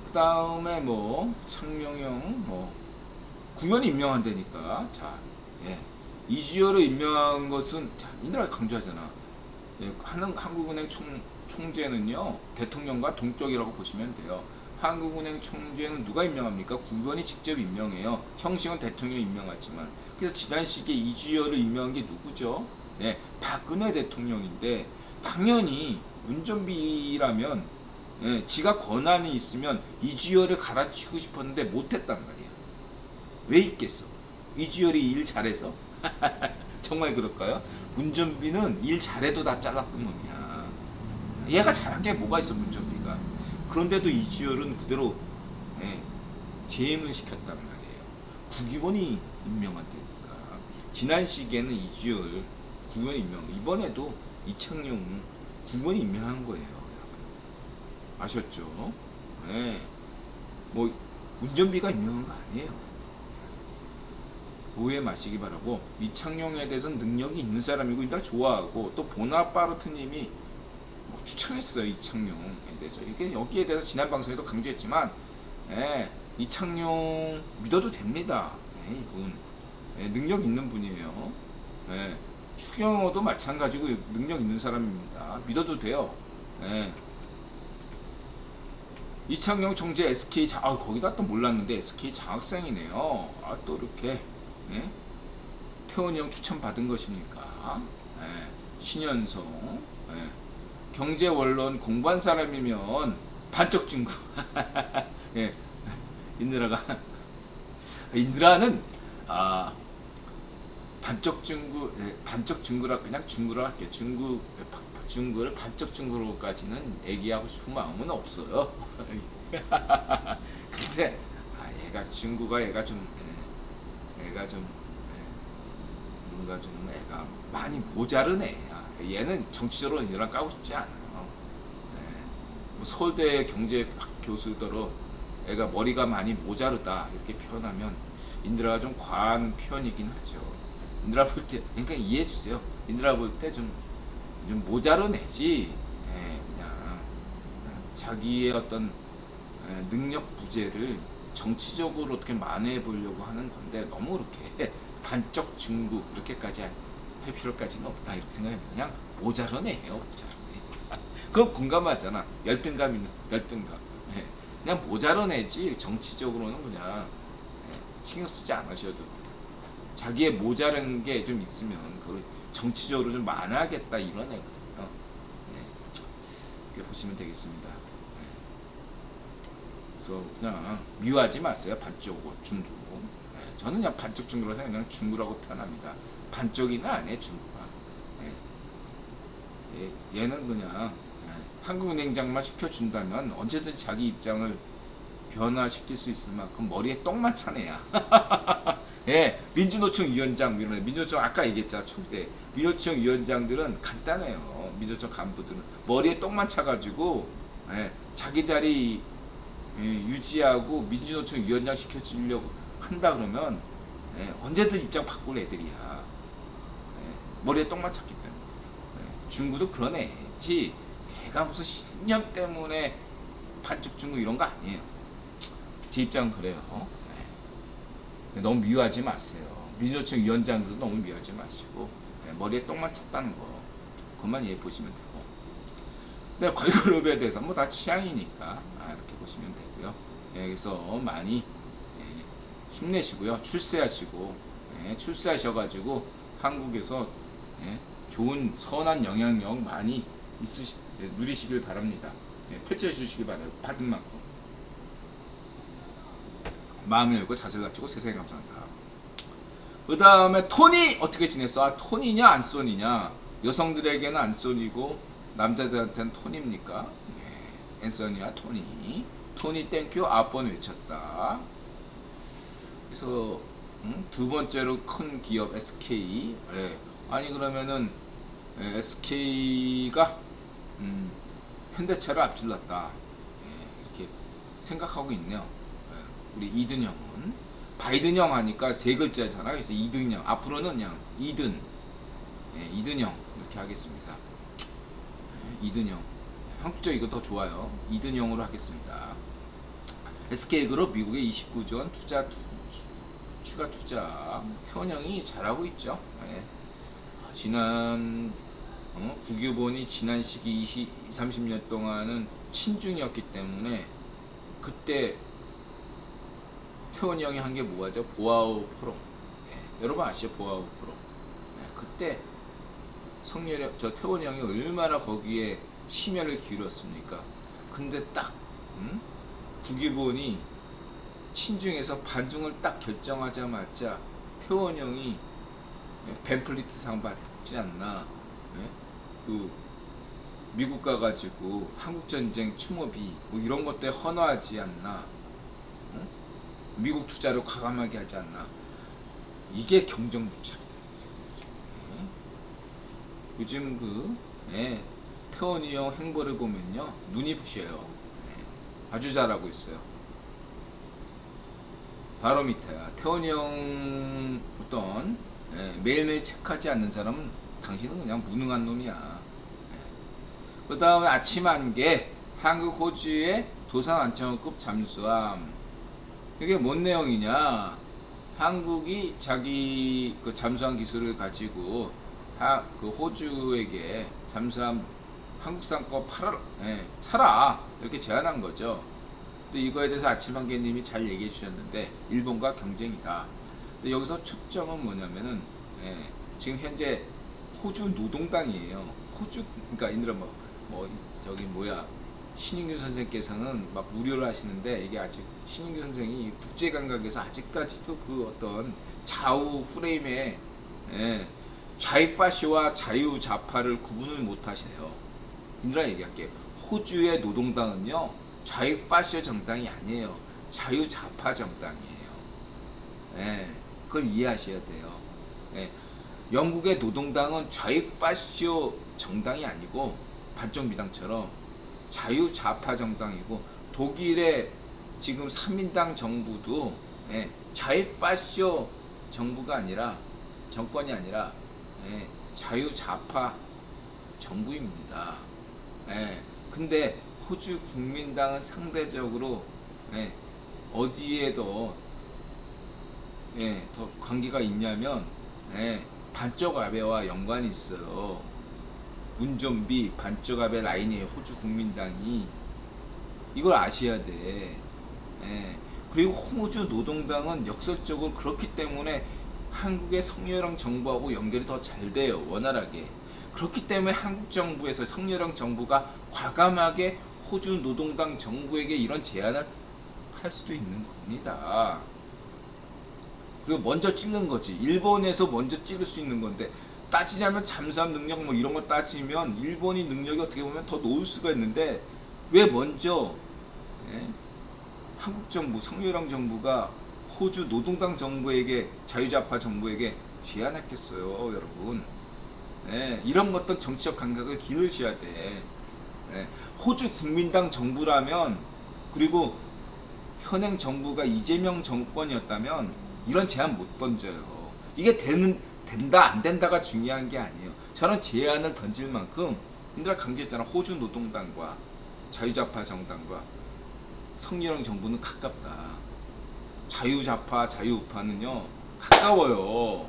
Speaker 1: 그 다음에 뭐 창명형 구현이 임명한다니까. 자, 이주열을 임명한 것은, 자, 이들아 강조하잖아. 한국은행 총재는요 대통령과 동격이라고 보시면 돼요. 한국은행 총재는 누가 임명합니까? 국원이 직접 임명해요. 형식은 대통령이 임명하지만. 그래서 지난 시기에 이주열을 임명한 게 누구죠? 박근혜 대통령인데, 당연히 문전비라면 지가 권한이 있으면 이주열을 갈아치우고 싶었는데 못했단 말이야. 왜 있겠어? 이주열이 일 잘해서? 정말 그럴까요? 문전비는 일 잘해도 다 잘랐던 놈이야. 얘가 잘한 게 뭐가 있어, 문전비가. 그런데도 이주열은 그대로 재임을 시켰단 말이에요. 국위원이 임명한다니까. 지난 시기에는 이주열 국위원 임명, 이번에도 이창용 국위원이 임명한 거예요, 여러분. 아셨죠? 뭐 문전비가 임명한 거 아니에요. 오해 마시기 바라고. 이창용에 대해서는 능력이 있는 사람이고 일단 좋아하고, 또 보나파르트님이 추천했어요, 이창용에 대해서. 이게 여기에 대해서 지난 방송에도 강조했지만, 이창용 믿어도 됩니다. 이분 능력 있는 분이에요. 추경호도 마찬가지고 능력 있는 사람입니다. 믿어도 돼요. 이창용 총재 SK 거기다 또 몰랐는데 SK 장학생이네요. 또 이렇게 태원이 형 추천 받은 것입니까? 신현성. 경제원론 공부한 사람이면 반쪽 중구. 인드라는 반쪽 중구라 그냥 중구라 할게요. 중구를 반쪽 중구로까지는 얘기하고 싶은 마음은 없어요. 근데 얘가 중구가 뭔가 좀 애가 많이 모자른 애야. 얘는 정치적으로 인드라 까고 싶지 않아요. 뭐 서울대 경제학 교수더러 애가 머리가 많이 모자르다 이렇게 표현하면 인드라가 좀 과한 표현이긴 하죠. 인드라 볼 때 그러니까 이해해 주세요. 인드라 볼 때 좀 모자른 애지. 그냥 자기의 어떤 능력 부재를 정치적으로 어떻게 만회해 보려고 하는 건데, 너무 그렇게 반쪽 중구 이렇게까지 할 필요까지는 없다 이렇게 생각합니다. 그냥 모자란 애예요, 모자란 애. 그건 공감하잖아. 열등감 있는 열등감. 그냥 모자란 애지 정치적으로는 그냥 신경 쓰지 않으셔도 돼요. 자기의 모자란 게 좀 있으면 그걸 정치적으로 좀 만회하겠다 이런 애거든요. 이렇게 보시면 되겠습니다. 그래서 그냥 미워하지 마세요. 반쪽 중구. 저는 그냥 반쪽 중구라고 생각, 그냥 중구라고 표현합니다. 반쪽이나 아니에요, 중구가. 얘는 그냥 한국은행장만 시켜준다면 언제든지 자기 입장을 변화시킬 수 있을 만큼 머리에 똥만 찬 애야. 민주노총 위원장, 민주노총 아까 얘기했잖아, 초대. 민주노총 위원장들은 간단해요. 민주노총 간부들은 머리에 똥만 차가지고 자기 자리 유지하고 민주노총 위원장 시켜주려고 한다 그러면 언제든 입장 바꿀 애들이야. 머리에 똥만 찼기 때문에. 중구도 그런 애지 걔가 무슨 신념 때문에 반쪽 중구 이런 거 아니에요. 제 입장은 그래요. 너무 미워하지 마세요. 민주노총 위원장들도 너무 미워하지 마시고 머리에 똥만 찼다는 거 그것만 이해해 보시면 되고, 근데 걸그룹에 대해서 뭐 다 취향이니까 이렇게 보시면 되고요. 그래서 많이 힘내시고요. 출세하시고 출세하셔가지고 한국에서 좋은 선한 영향력 많이 누리시길 바랍니다. 펼쳐주시기 바라요. 받은 만큼 마음을 열고 자세를 갖추고 세상에 감사합니다. 그 다음에 토니 어떻게 지냈어? 토니냐 안소니냐? 여성들에게는 안소니고 남자들한테는 토니입니까? 앤서니와 토니. 토니 땡큐 9번 외쳤다. 그래서 두 번째로 큰 기업 SK. 아니 그러면은 SK가 현대차를 앞질렀다. 이렇게 생각하고 있네요. 우리 이든형은 바이든형 하니까 세 글자잖아. 그래서 이든형. 앞으로는 그냥 이든형 이렇게 하겠습니다. 이든형. 한국적 이거 더 좋아요. 이든형으로 하겠습니다. SK그룹 미국에 29조 원 추가 투자. 태원형이 잘하고 있죠. 지난 국유본이 지난 시기 30년 동안은 친중이었기 때문에 그때 태원이 형이 한 게 뭐죠? 보아우 프로. 여러분 아시죠? 보아우 프로. 그때 저 태원이 형이 얼마나 거기에 심혈을 기울였습니까? 근데 딱 국유본이 친중에서 반중을 딱 결정하자마자 태원이 형이 벤플리트상 받지 않나? 그 미국 가가지고 한국전쟁 추모비 뭐 이런 것 때문에 헌화하지 않나? 미국 투자를 과감하게 하지 않나? 이게 경정부착이다. 요즘 태원이 형 행보를 보면요 눈이 부셔요. 아주 잘하고 있어요. 바로 밑에야 태원이 형 어떤 매일매일 체크하지 않는 사람은 당신은 그냥 무능한 놈이야. 그 다음에 아침 한개 한국 호주의 도산 안창호급 잠수함. 이게 뭔 내용이냐? 한국이 자기 그 잠수함 기술을 가지고 그 호주에게 잠수함 한국산 거 사라 이렇게 제안한 거죠. 또 이거에 대해서 아침 한개님이 잘 얘기해 주셨는데 일본과 경쟁이다. 근데 여기서 초점은 뭐냐면은 지금 현재 호주 노동당이에요. 그러니까 인들아 신인규 선생께서는 막 우려를 하시는데 이게 아직 신인규 선생이 국제 감각에서 아직까지도 그 어떤 좌우 프레임에 좌이파시와 자유좌파를 구분을 못 하세요. 인들아 얘기할게. 호주의 노동당은요 좌이파시 정당이 아니에요. 자유좌파 정당이에요. 그걸 이해하셔야 돼요. 영국의 노동당은 좌이파시오 정당이 아니고 반정비당처럼 자유좌파 정당이고, 독일의 지금 3인당 정부도 좌이파시오 정부가 아니라 정권이 아니라 자유좌파 정부입니다. 근데 호주 국민당은 상대적으로 어디에 더 관계가 있냐면 반쪽 아베와 연관이 있어요. 운전비 반쪽 아베 라인이에요. 호주 국민당이. 이걸 아셔야 돼. 그리고 호주 노동당은 역설적으로 그렇기 때문에 한국의 성렬형 정부하고 연결이 더 잘 돼요. 원활하게. 그렇기 때문에 한국 정부에서 성렬형 정부가 과감하게 호주 노동당 정부에게 이런 제안을 할 수도 있는 겁니다. 그리고 먼저 찌는 거지. 일본에서 먼저 찌를 수 있는 건데, 따지자면 잠수함 능력 뭐 이런 거 따지면 일본이 능력이 어떻게 보면 더 놓을 수가 있는데, 왜 먼저 한국 정부, 성렬형 정부가 호주 노동당 정부에게, 자유좌파 정부에게 제안했겠어요, 여러분. 이런 것도 정치적 감각을 기르셔야 돼. 호주 국민당 정부라면, 그리고 현행 정부가 이재명 정권이었다면 이런 제안 못 던져요. 이게 된다 안 된다가 중요한 게 아니에요. 저런 제안을 던질 만큼 인들아 강조했잖아. 호주 노동당과 자유좌파 정당과 성렬형 정부는 가깝다. 자유좌파 자유우파는요 가까워요.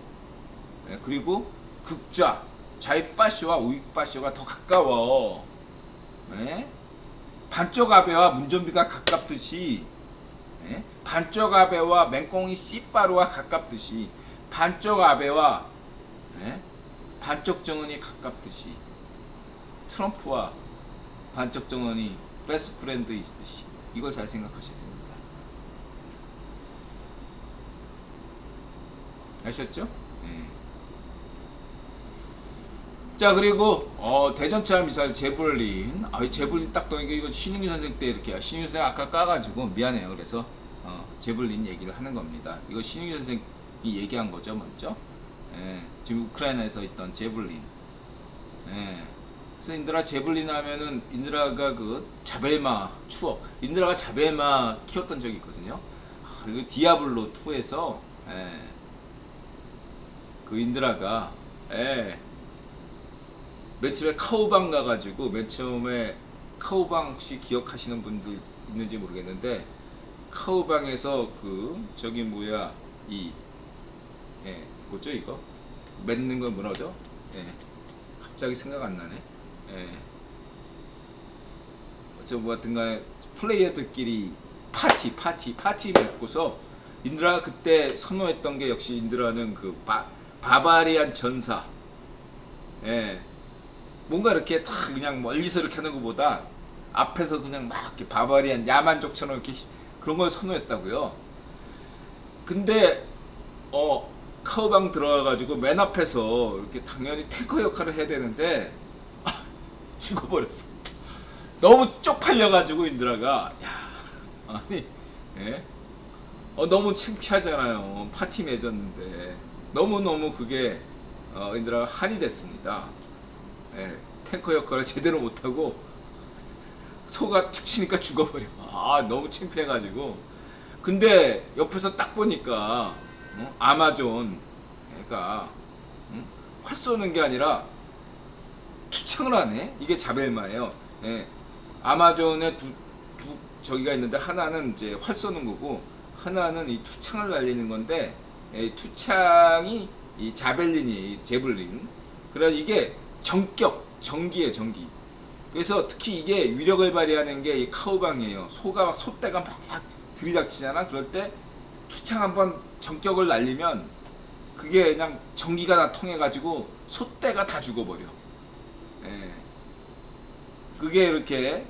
Speaker 1: 예, 그리고 극좌 좌익파쇼와 우익파쇼가 더 가까워. 예? 반쪽 아베와 문전비가 가깝듯이, 예? 반쪽 아베와 맹꽁이 씨바루와 가깝듯이, 반쪽 아베와, 예? 반쪽 정은이 가깝듯이, 트럼프와 반쪽 정은이 베스트 프렌드 있듯이, 이걸 잘 생각하셔야 됩니다. 아셨죠? 네. 자, 그리고 대전차 미사일 제블린. 제블린 딱 떠니까 이거 신윤기 선생 때 이렇게, 신윤기 선생 아까 까가지고 미안해요. 그래서 제블린 얘기를 하는 겁니다. 이거 신윤기 선생이 얘기한 거죠, 먼저. 예, 지금 우크라이나에서 있던 제블린. 예. 그래서 인드라 제블린 하면은 인드라가 그 자벨마 추억. 인드라가 자벨마 키웠던 적이 있거든요. 이거 디아블로 2에서 그 인드라가 맨 처음에 카우방 가가지고, 맨 처음에 카우방 혹시 기억하시는 분들 있는지 모르겠는데, 카우방에서 그 저기 뭐야 뭐죠 이거 맺는 건 뭐라죠? 갑자기 생각 안 나네. 어쩌면 뭐하여튼간에 플레이어들끼리 파티 맺고서, 인드라가 그때 선호했던 게 역시 인드라는 그 바바리안 전사. 뭔가 이렇게 다 그냥 멀리서 이렇게 하는 것보다 앞에서 그냥 막 이렇게 바바리안 야만족처럼 이렇게 그런 걸 선호했다고요. 근데 카우방 들어가가지고 맨 앞에서 이렇게 당연히 탱커 역할을 해야 되는데 죽어버렸어. 너무 쪽팔려가지고 인드라가, 아니, 너무 창피하잖아요. 파티 맺었는데 너무 그게 인드라가 한이 됐습니다. 탱커 역할을 제대로 못하고 소가 툭 치니까 죽어버려. 너무 창피해가지고. 근데 옆에서 딱 보니까 아마존가 활 쏘는 게 아니라 투창을 하네. 이게 자벨마예요. 아마존에 두 저기가 있는데, 하나는 이제 활 쏘는 거고 하나는 이 투창을 날리는 건데, 투창이 이 자벨린이 제블린. 그래 이게 전기예요, 전기. 그래서 특히 이게 위력을 발휘하는 게 이 카우방이에요. 소가 막 소떼가 막 들이닥치잖아. 그럴 때 투창 한번 전격을 날리면 그게 그냥 전기가 다 통해가지고 소떼가 다 죽어버려. 그게 이렇게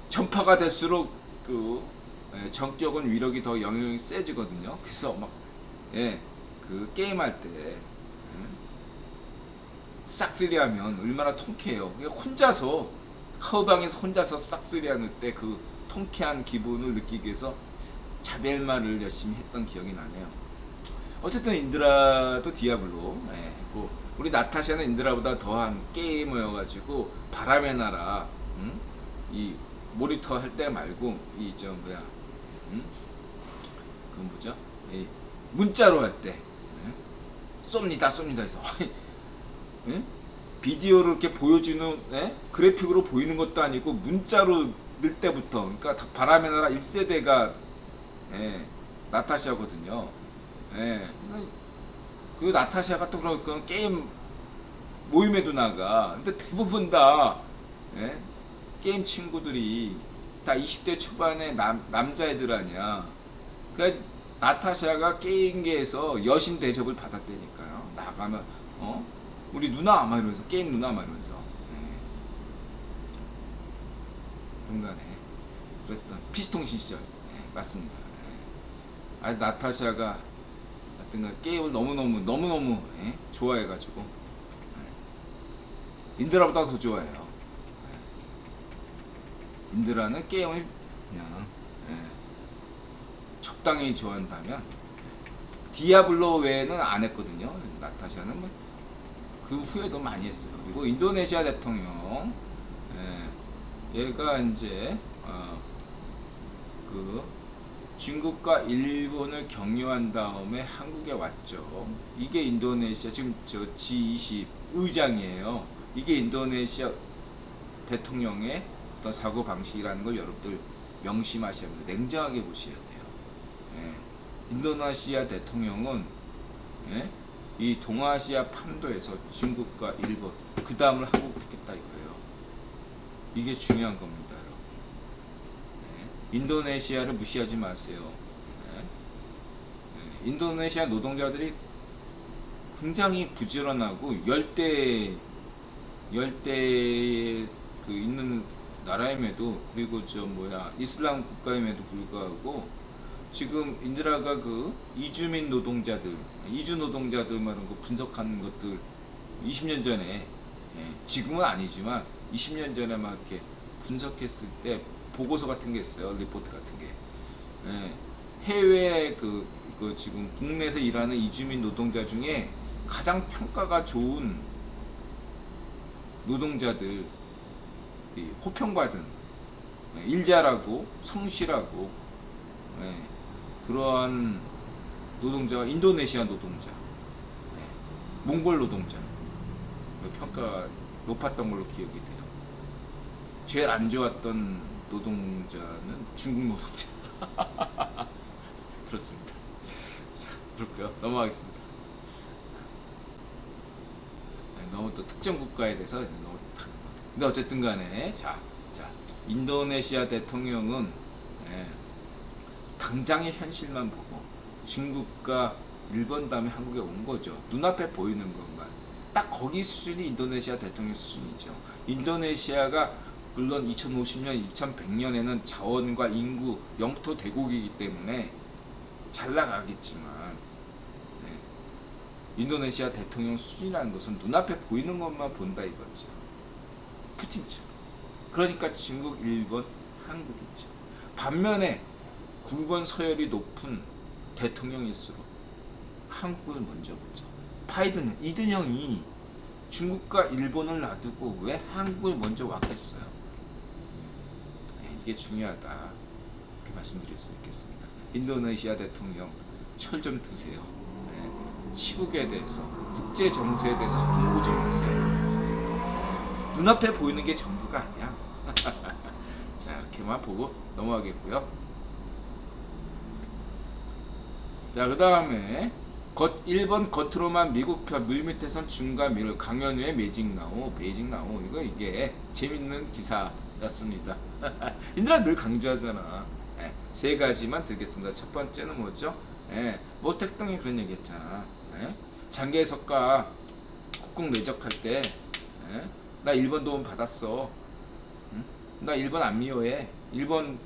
Speaker 1: 전파가 될수록 그 전격은 위력이 더 영향이 세지거든요. 그래서 막 그 게임할 때 싹쓸이 하면 얼마나 통쾌해요. 혼자서 카우방에서 혼자서 싹쓸이 하는 때 그 통쾌한 기분을 느끼기 위해서 자벨마를 열심히 했던 기억이 나네요. 어쨌든 인드라도 디아블로 했고, 우리 나타샤는 인드라보다 더한 게이머여가지고 바람의 나라 이 모니터 할 때 말고 이 저 뭐야 그건 뭐죠? 이 문자로 할 때 쏩니다 해서 비디오로 이렇게 보여주는 그래픽으로 보이는 것도 아니고 문자로 넣을 때부터, 그러니까 바람의 나라 1세대가 나타샤거든요. 그 나타샤가 또 그런 게임 모임에도 나가. 근데 대부분 다 게임 친구들이 다 20대 초반의 남자애들 아니야. 그러니까 나타샤가 게임계에서 여신 대접을 받았다니까요. 나가면 우리 누나 막 이러면서, 게임 누나 막 이러면서. 등간에 그랬던 피스통신 시절. 맞습니다. 아주 나타샤가 하여튼간 게임을 너무너무 좋아해가지고 인드라보다 더 좋아해요. 인드라는 게임을 그냥 적당히 좋아한다면, 디아블로 외에는 안 했거든요. 나타샤는 뭐 그 후에도 많이 했어요. 그리고 인도네시아 대통령, 얘가 이제 그 중국과 일본을 격려한 다음에 한국에 왔죠. 이게 인도네시아 지금 저 G20 의장이에요. 이게 인도네시아 대통령의 어떤 사고 방식이라는 걸 여러분들 명심하셔야 합니다. 냉정하게 보셔야 돼요. 인도네시아 대통령은 예? 이 동아시아 판도에서 중국과 일본 그 다음을 하고 있겠다 이거예요. 이게 중요한 겁니다, 여러분. 예? 인도네시아를 무시하지 마세요. 예? 예? 인도네시아 노동자들이 굉장히 부지런하고 열대 그 있는 나라임에도, 그리고 저 뭐야 이슬람 국가임에도 불구하고 지금 인드라가 그 이주 노동자들 말한 거 분석하는 것들 20년 전에, 예, 지금은 아니지만 20년 전에 막 이렇게 분석했을 때 보고서 같은 게 있어요. 리포트 같은 게. 예, 해외 그 지금 국내에서 일하는 이주민 노동자 중에 가장 평가가 좋은 노동자들, 호평받은, 일 잘하고 성실하고, 예, 그러한 노동자가 인도네시아 노동자, 예, 몽골 노동자 평가가 높았던 걸로 기억이 돼요. 제일 안 좋았던 노동자는 중국 노동자. 그렇습니다. 자, 그렇고요. 넘어가겠습니다. 너무 또 특정 국가에 대해서 너무 근데 어쨌든 간에 자 인도네시아 대통령은, 예, 당장의 현실만 보고 중국과 일본 다음에 한국에 온 거죠. 눈앞에 보이는 것만. 딱 거기 수준이 인도네시아 대통령 수준이죠. 인도네시아가 물론 2050년, 2100년에는 자원과 인구 영토 대국이기 때문에 잘 나가겠지만, 예, 인도네시아 대통령 수준이라는 것은 눈앞에 보이는 것만 본다 이거죠. 푸틴처럼. 그러니까 중국, 일본, 한국이죠. 반면에 구번 서열이 높은 대통령일수록 한국을 먼저 보죠. 바이든, 이든영이 중국과 일본을 놔두고 왜 한국을 먼저 왔겠어요? 이게 중요하다, 이렇게 말씀드릴 수 있겠습니다. 인도네시아 대통령 철 좀 드세요. 시국에 대해서, 국제 정세에 대해서 공부 좀 하세요. 눈앞에 보이는 게 전부가 아니야. 자, 이렇게만 보고 넘어가겠고요. 자, 그 다음에 일본 겉으로만 미국표, 물밑에선 중과 미를 강연후에 베이징나오 이게 재밌는 기사였습니다. 인들아 늘 강조하잖아. 세 가지만 들겠습니다. 첫 번째는 뭐죠? 모택동이 그런 얘기 했잖아. 장개석과 국공 내적할 때, 나 일본 도움 받았어. 나 일본 안 미워해. 일본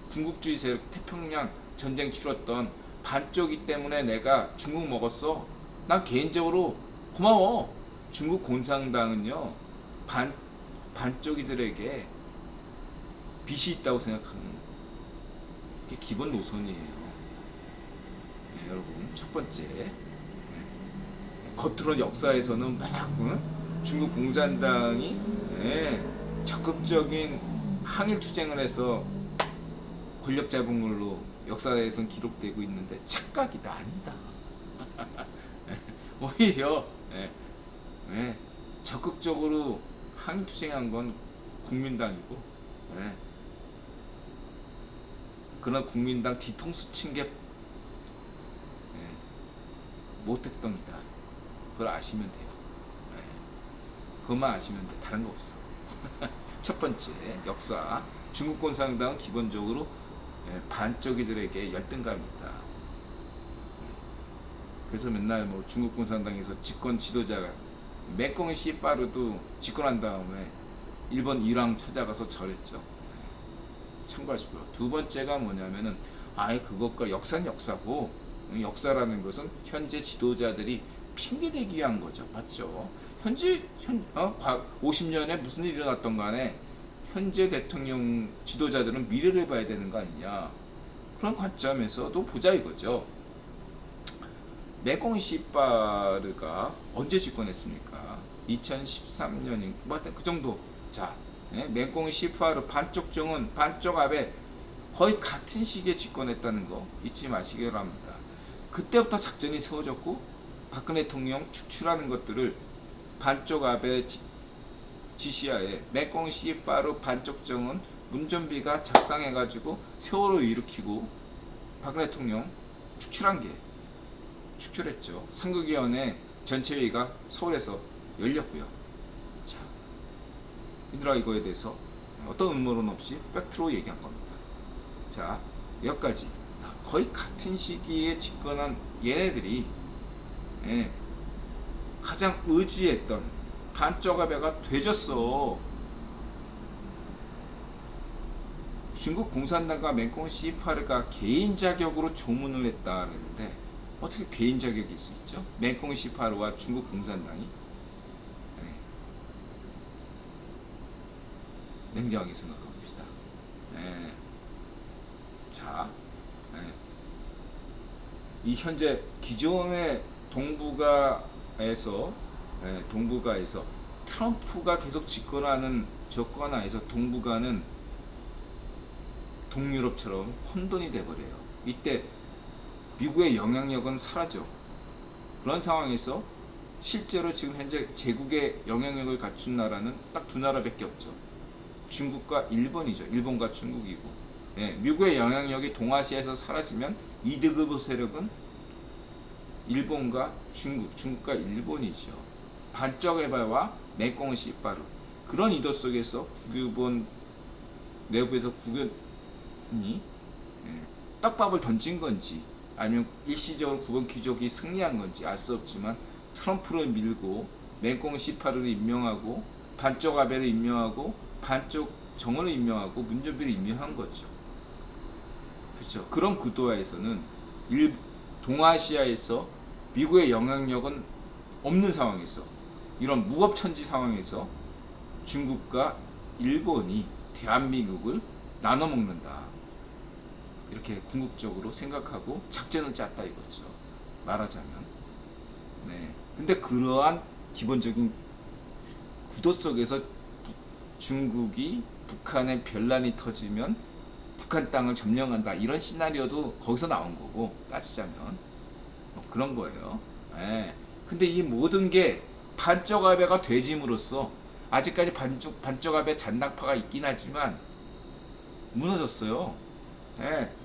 Speaker 1: 군국주의 세력 태평양 전쟁 치렀던 반쪽이 때문에 내가 중국 먹었어. 난 개인적으로 고마워. 중국 공산당은요, 반쪽이들에게 빚이 있다고 생각하는 게 기본 노선이에요. 네, 여러분, 첫 번째, 겉으로 역사에서는 막 중국 공산당이, 적극적인 항일 투쟁을 해서 권력 잡은 걸로 역사에선 기록되고 있는데 착각이다, 아니다. 오히려 적극적으로 항일 투쟁한 건 국민당이고, 그러나 국민당 뒤통수 친 게 모택동이다. 그걸 아시면 돼요. 그것만 아시면 돼. 다른 거 없어. 첫 번째, 역사. 중국 공산당은 기본적으로 반쪽이들에게 열등감이 있다. 그래서 맨날 뭐 중국 공산당에서 집권 지도자가 맹꽁이 씨파르도 집권한 다음에 일본 일왕 찾아가서 절했죠. 참고하시고요. 두 번째가 뭐냐면은 그것과 역사는 역사고, 역사라는 것은 현재 지도자들이 핑계대기 위한 거죠. 맞죠? 50년에 무슨 일이 일어났던 간에 현재 대통령 지도자들은 미래를 봐야 되는 거 아니냐, 그런 관점에서도 보자 이거죠. 맹꽁이 씨빠르가 언제 집권했습니까? 2013년인 뭐 그 정도. 자, 맹꽁이 씨빠르 반쪽정은 반쪽 앞에 거의 같은 시기에 집권했다는 거 잊지 마시기 바랍니다. 그때부터 작전이 세워졌고, 박근혜 대통령 축출하는 것들을 반쪽 앞에 지시하에 맹꽁이 씨파르 반쪽정은 문전비가 작당해가지고 세월호 일으키고 박근혜 대통령 축출했죠. 상국위원회 전체회의가 서울에서 열렸고요. 자, 얘들아 이거에 대해서 어떤 음모론 없이 팩트로 얘기한 겁니다. 자, 여기까지 거의 같은 시기에 집권한 얘네들이 가장 의지했던 반쩌가배가 되졌어. 중국 공산당과 맹꽁 시파르가 개인 자격으로 조문을 했다 그랬는데 어떻게 개인 자격이 있을 수 있죠? 맹꽁 시파르와 중국 공산당이 냉정하게 생각해 봅시다. 자, 이 현재 기존의 동북아에서 트럼프가 계속 집권하는 조건하에서 동북아는 동유럽처럼 혼돈이 돼버려요. 이때 미국의 영향력은 사라져. 그런 상황에서 실제로 지금 현재 제국의 영향력을 갖춘 나라는 딱 두 나라밖에 없죠. 중국과 일본이죠. 일본과 중국이고. 미국의 영향력이 동아시아에서 사라지면 2등급 세력은 일본과 중국과 일본이죠. 반쩌가배와 맹꽁 시파르. 그런 이도 속에서 국유본 내부에서 국연이 떡밥을 던진 건지 아니면 일시적으로 국원 귀족이 승리한 건지 알 수 없지만 트럼프를 밀고 맹꽁 시파르를 임명하고 반쩌가배를 임명하고 반쪽 정원을 임명하고 문전비를 임명한 거죠. 그렇죠. 그런 구도화에서는 동아시아에서 미국의 영향력은 없는 상황에서 이런 무법천지 상황에서 중국과 일본이 대한민국을 나눠 먹는다. 이렇게 궁극적으로 생각하고 작전을 짰다 이거죠. 말하자면. 근데 그러한 기본적인 구도 속에서 중국이 북한에 변란이 터지면 북한 땅을 점령한다. 이런 시나리오도 거기서 나온 거고 따지자면 뭐 그런 거예요. 근데 이 모든 게 반쩌가배가 되짐으로써 아직까지 반쩌가배 잔당파가 있긴 하지만 무너졌어요.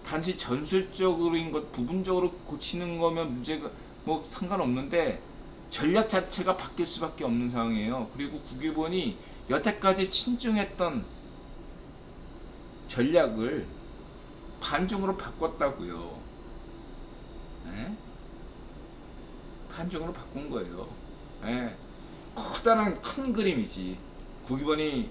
Speaker 1: 단지 전술적으로인 것 부분적으로 고치는 거면 문제가 뭐 상관없는데 전략 자체가 바뀔 수밖에 없는 상황이에요. 그리고 국유본이 여태까지 친중했던 전략을 반중으로 바꿨다고요. 반중으로 바꾼 거예요. 커다란 큰 그림이지. 국유본이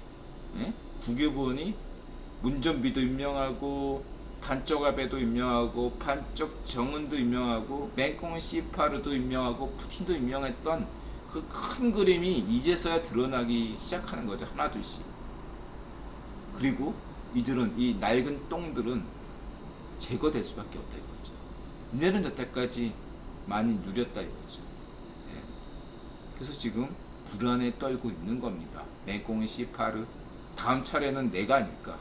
Speaker 1: 문전비도 임명하고 반쩌가배도 임명하고 반쪽 정은도 임명하고 맹꽁 시파르도 임명하고 푸틴도 임명했던 그 큰 그림이 이제서야 드러나기 시작하는 거죠. 하나둘씩. 그리고 이 낡은 똥들은 제거될 수밖에 없다 이거죠. 니네는 여태까지 많이 누렸다 이거죠. 그래서 지금 불안에 떨고 있는 겁니다. 맹꽁 시파르 다음 차례는 내가 아닐까,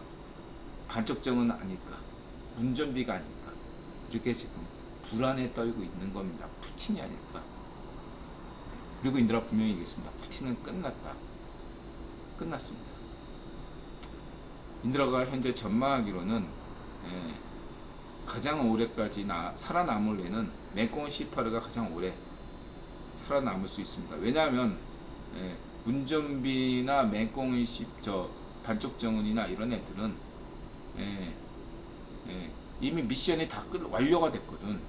Speaker 1: 반쪽정은 아닐까, 문전비가 아닐까, 이렇게 지금 불안에 떨고 있는 겁니다. 푸틴이 아닐까. 그리고 인들아 분명히 얘기했습니다. 푸틴은 끝났습니다. 인드라가 현재 전망하기로는 가장 오래까지 살아남을 애는 맹꽁 시파르가 가장 오래 살아남을 수 있습니다. 왜냐하면 문전비나 맹꽁 반쪽 정은이나 이런 애들은 이미 미션이 다 완료가 됐거든.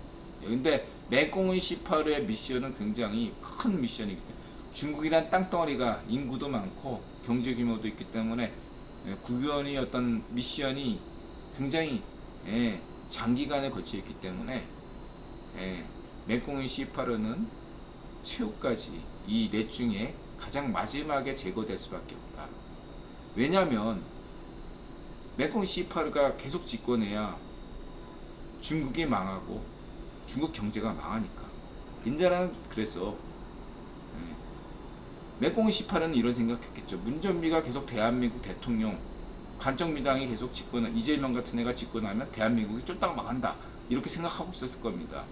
Speaker 1: 근데 맹꽁 시파르의 미션은 굉장히 큰 미션이기 때문에 중국이란 땅덩어리가 인구도 많고 경제 규모도 있기 때문에 국유원의 어떤 미션이 굉장히 장기간에 걸쳐 있기 때문에 맹꽁 시파르는 최후까지 이 넷 중에 가장 마지막에 제거될 수밖에 없다. 왜냐하면 맹꽁 시파르가 계속 집권해야 중국이 망하고 중국 경제가 망하니까. 인자는 그래서 맹꽁 시파르는 이런 생각했겠죠. 문전비가 계속 대한민국 대통령, 반정미당이 계속 이재명 같은 애가 집권하면 대한민국이 쫄딱 망한다. 이렇게 생각하고 있었을 겁니다.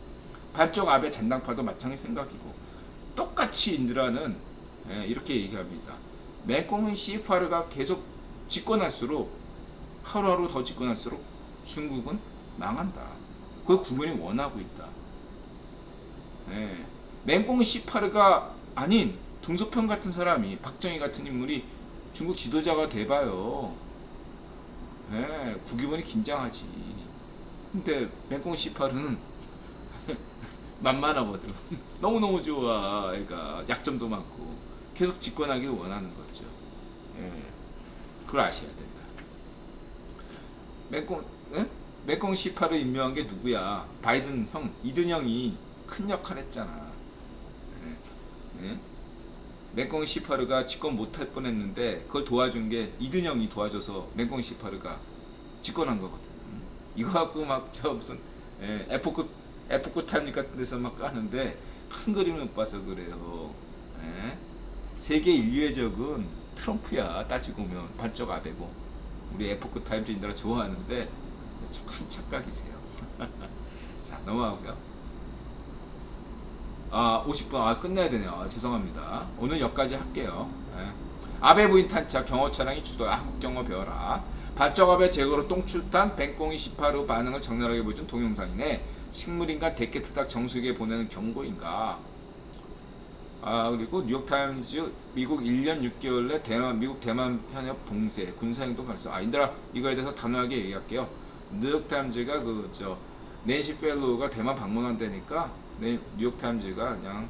Speaker 1: 반쪽 아베 잔당파도 마찬가지 생각이고 똑같이 인드라는 이렇게 얘기합니다. 맹꽁 시파르가 계속 집권할수록 하루하루 더 집권할수록 중국은 망한다. 그걸 국민이 원하고 있다. 예. 맹꽁 시파르가 아닌 등소평 같은 사람이, 박정희 같은 인물이 중국 지도자가 돼봐요. 예. 국유본이 긴장하지. 근데 맹꽁 시파르는 만만하거든. 너무너무 좋아. 애가 약점도 많고 계속 집권하기를 원하는 거죠. 예. 그걸 아셔야 된다. 맹꽁 시파를 임명한 게 누구야? 바이든 형, 이든형이 큰 역할 했잖아. 예? 예? 맹꽁 시파르가 집권 못할 뻔했는데 그걸 도와준 게 이든형이 도와줘서 맹꽁 시파르가 집권한 거거든. 이거 갖고 막 저 무슨 F급 타임릭 같은 데서 막 까는데 큰 그림을 못 봐서 그래요. 예? 세계 인류의 적은 트럼프야. 따지고 보면 반쪽 아베고. 우리 F급 타임즈인들아 좋아하는데 큰 착각이세요. 자, 넘어가고요. 50분 끝내야 되네요. 죄송합니다. 오늘 여기까지 할게요. 예. 아베 부인 탄차 경호 차량이 주도야. 한국 경호 배워라. 반쪽 아베 제거로 똥출탄 맹꽁이 시파르 반응을 적나라하게 보여준 동영상이네. 식물인간 데케트닥 정수기에 보내는 경고인가. 그리고 뉴욕타임즈 미국 1년 6개월 내 미국 대만 현역 봉쇄 군사행동 가능성. 인들아 이거에 대해서 단호하게 얘기할게요. 뉴욕타임즈가 낸시 펠로우가 대만 방문한다니까 뉴욕타임즈가 그냥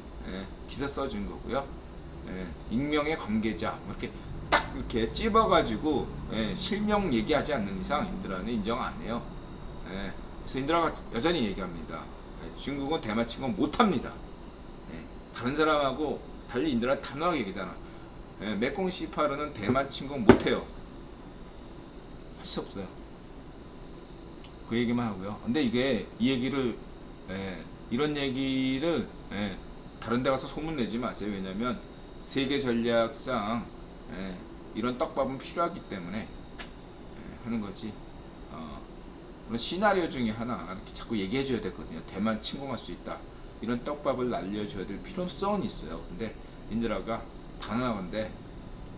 Speaker 1: 기사 써준 거고요. 익명의 관계자 이렇게 딱 이렇게 찝어가지고 실명 얘기하지 않는 이상 인들아는 인정 안 해요. 그래서 인들아가 여전히 얘기합니다. 중국은 대만 침공 못합니다. 다른 사람하고 달리 인들아 단호하게 얘기잖아. 맹꽁 시파르는 대만 침공 못해요. 할 수 없어요. 그 얘기만 하고요. 근데 이게 이 얘기를 이런 얘기를 다른 데 가서 소문내지 마세요. 왜냐면 세계 전략상 이런 떡밥은 필요하기 때문에 하는 거지. 그런 시나리오 중에 하나 이렇게 자꾸 얘기해 줘야 되거든요. 대만 침공할 수 있다. 이런 떡밥을 날려줘야 될 필요성은 있어요. 근데 인드라가 단호한데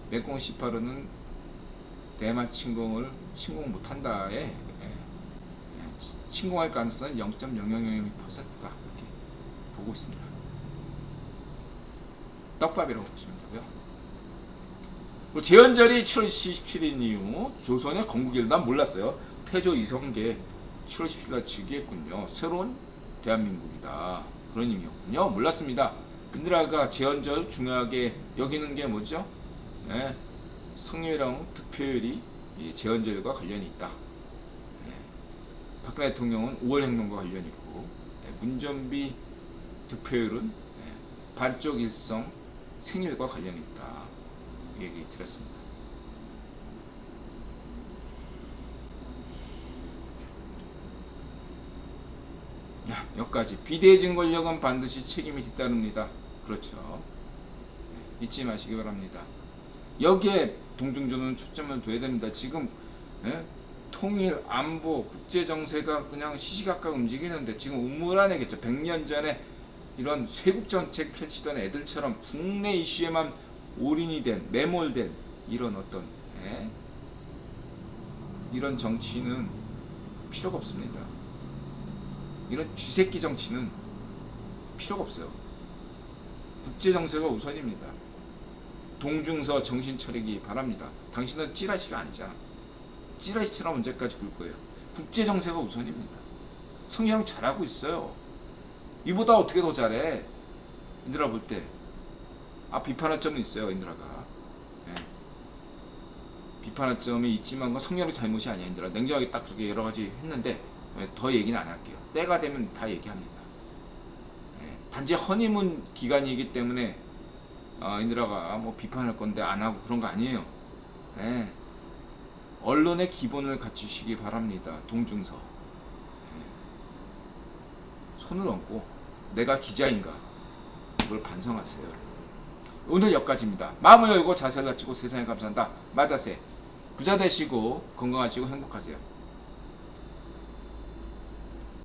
Speaker 1: 맹꽁 시파르는 대만 침공 못한다에 침공할 가능성은 0.0002%다 이렇게 보고 있습니다. 떡밥이라고 보시면 되고요. 제헌절이 7월 27일 이후 조선의 건국일 난 몰랐어요. 태조 이성계 7월 17일 즉위했군요. 새로운 대한민국이다. 그런 의미였군요. 몰랐습니다. 인드라가 제헌절 중요하게 여기는 게 뭐죠? 성렬령 득표율이 제헌절과 관련이 있다. 박근혜 대통령은 5월 혁명과 관련이 있고 문전비 득표율은 반쪽 일성 생일과 관련이 있다. 얘기 드렸습니다. 여기까지. 비대해진 권력은 반드시 책임이 뒤따릅니다. 그렇죠. 잊지 마시기 바랍니다. 여기에 동중전은 초점을 둬야 됩니다. 지금 통일, 안보, 국제정세가 그냥 시시각각 움직이는데 지금 우물안에겠죠. 100년 전에 이런 쇄국정책 펼치던 애들처럼 국내 이슈에만 올인이 된, 매몰된 이런 어떤 이런 정치는 필요가 없습니다. 이런 쥐새끼 정치는 필요가 없어요. 국제정세가 우선입니다. 동중서 정신 차리기 바랍니다. 당신은 찌라시가 아니잖아. 찌라시처럼 언제까지 굴 거예요. 국제정세가 우선입니다. 성형 잘하고 있어요. 이보다 어떻게 더 잘해. 인드라 볼 때 비판할 점은 있어요. 인드라가 비판할 점이 있지만 그건 성형의 잘못이 아니야. 인드라 냉정하게 딱 그렇게 여러가지 했는데 더 얘기는 안 할게요. 때가 되면 다 얘기합니다. 단지 허니문 기간이기 때문에 인드라가 뭐 비판할 건데 안 하고 그런 거 아니에요. 언론의 기본을 갖추시기 바랍니다. 동중서. 손을 얹고 내가 기자인가 그걸 반성하세요. 오늘 여기까지입니다. 마음을 열고 자세를 갖추고 세상에 감사한다. 맞아세. 부자 되시고 건강하시고 행복하세요.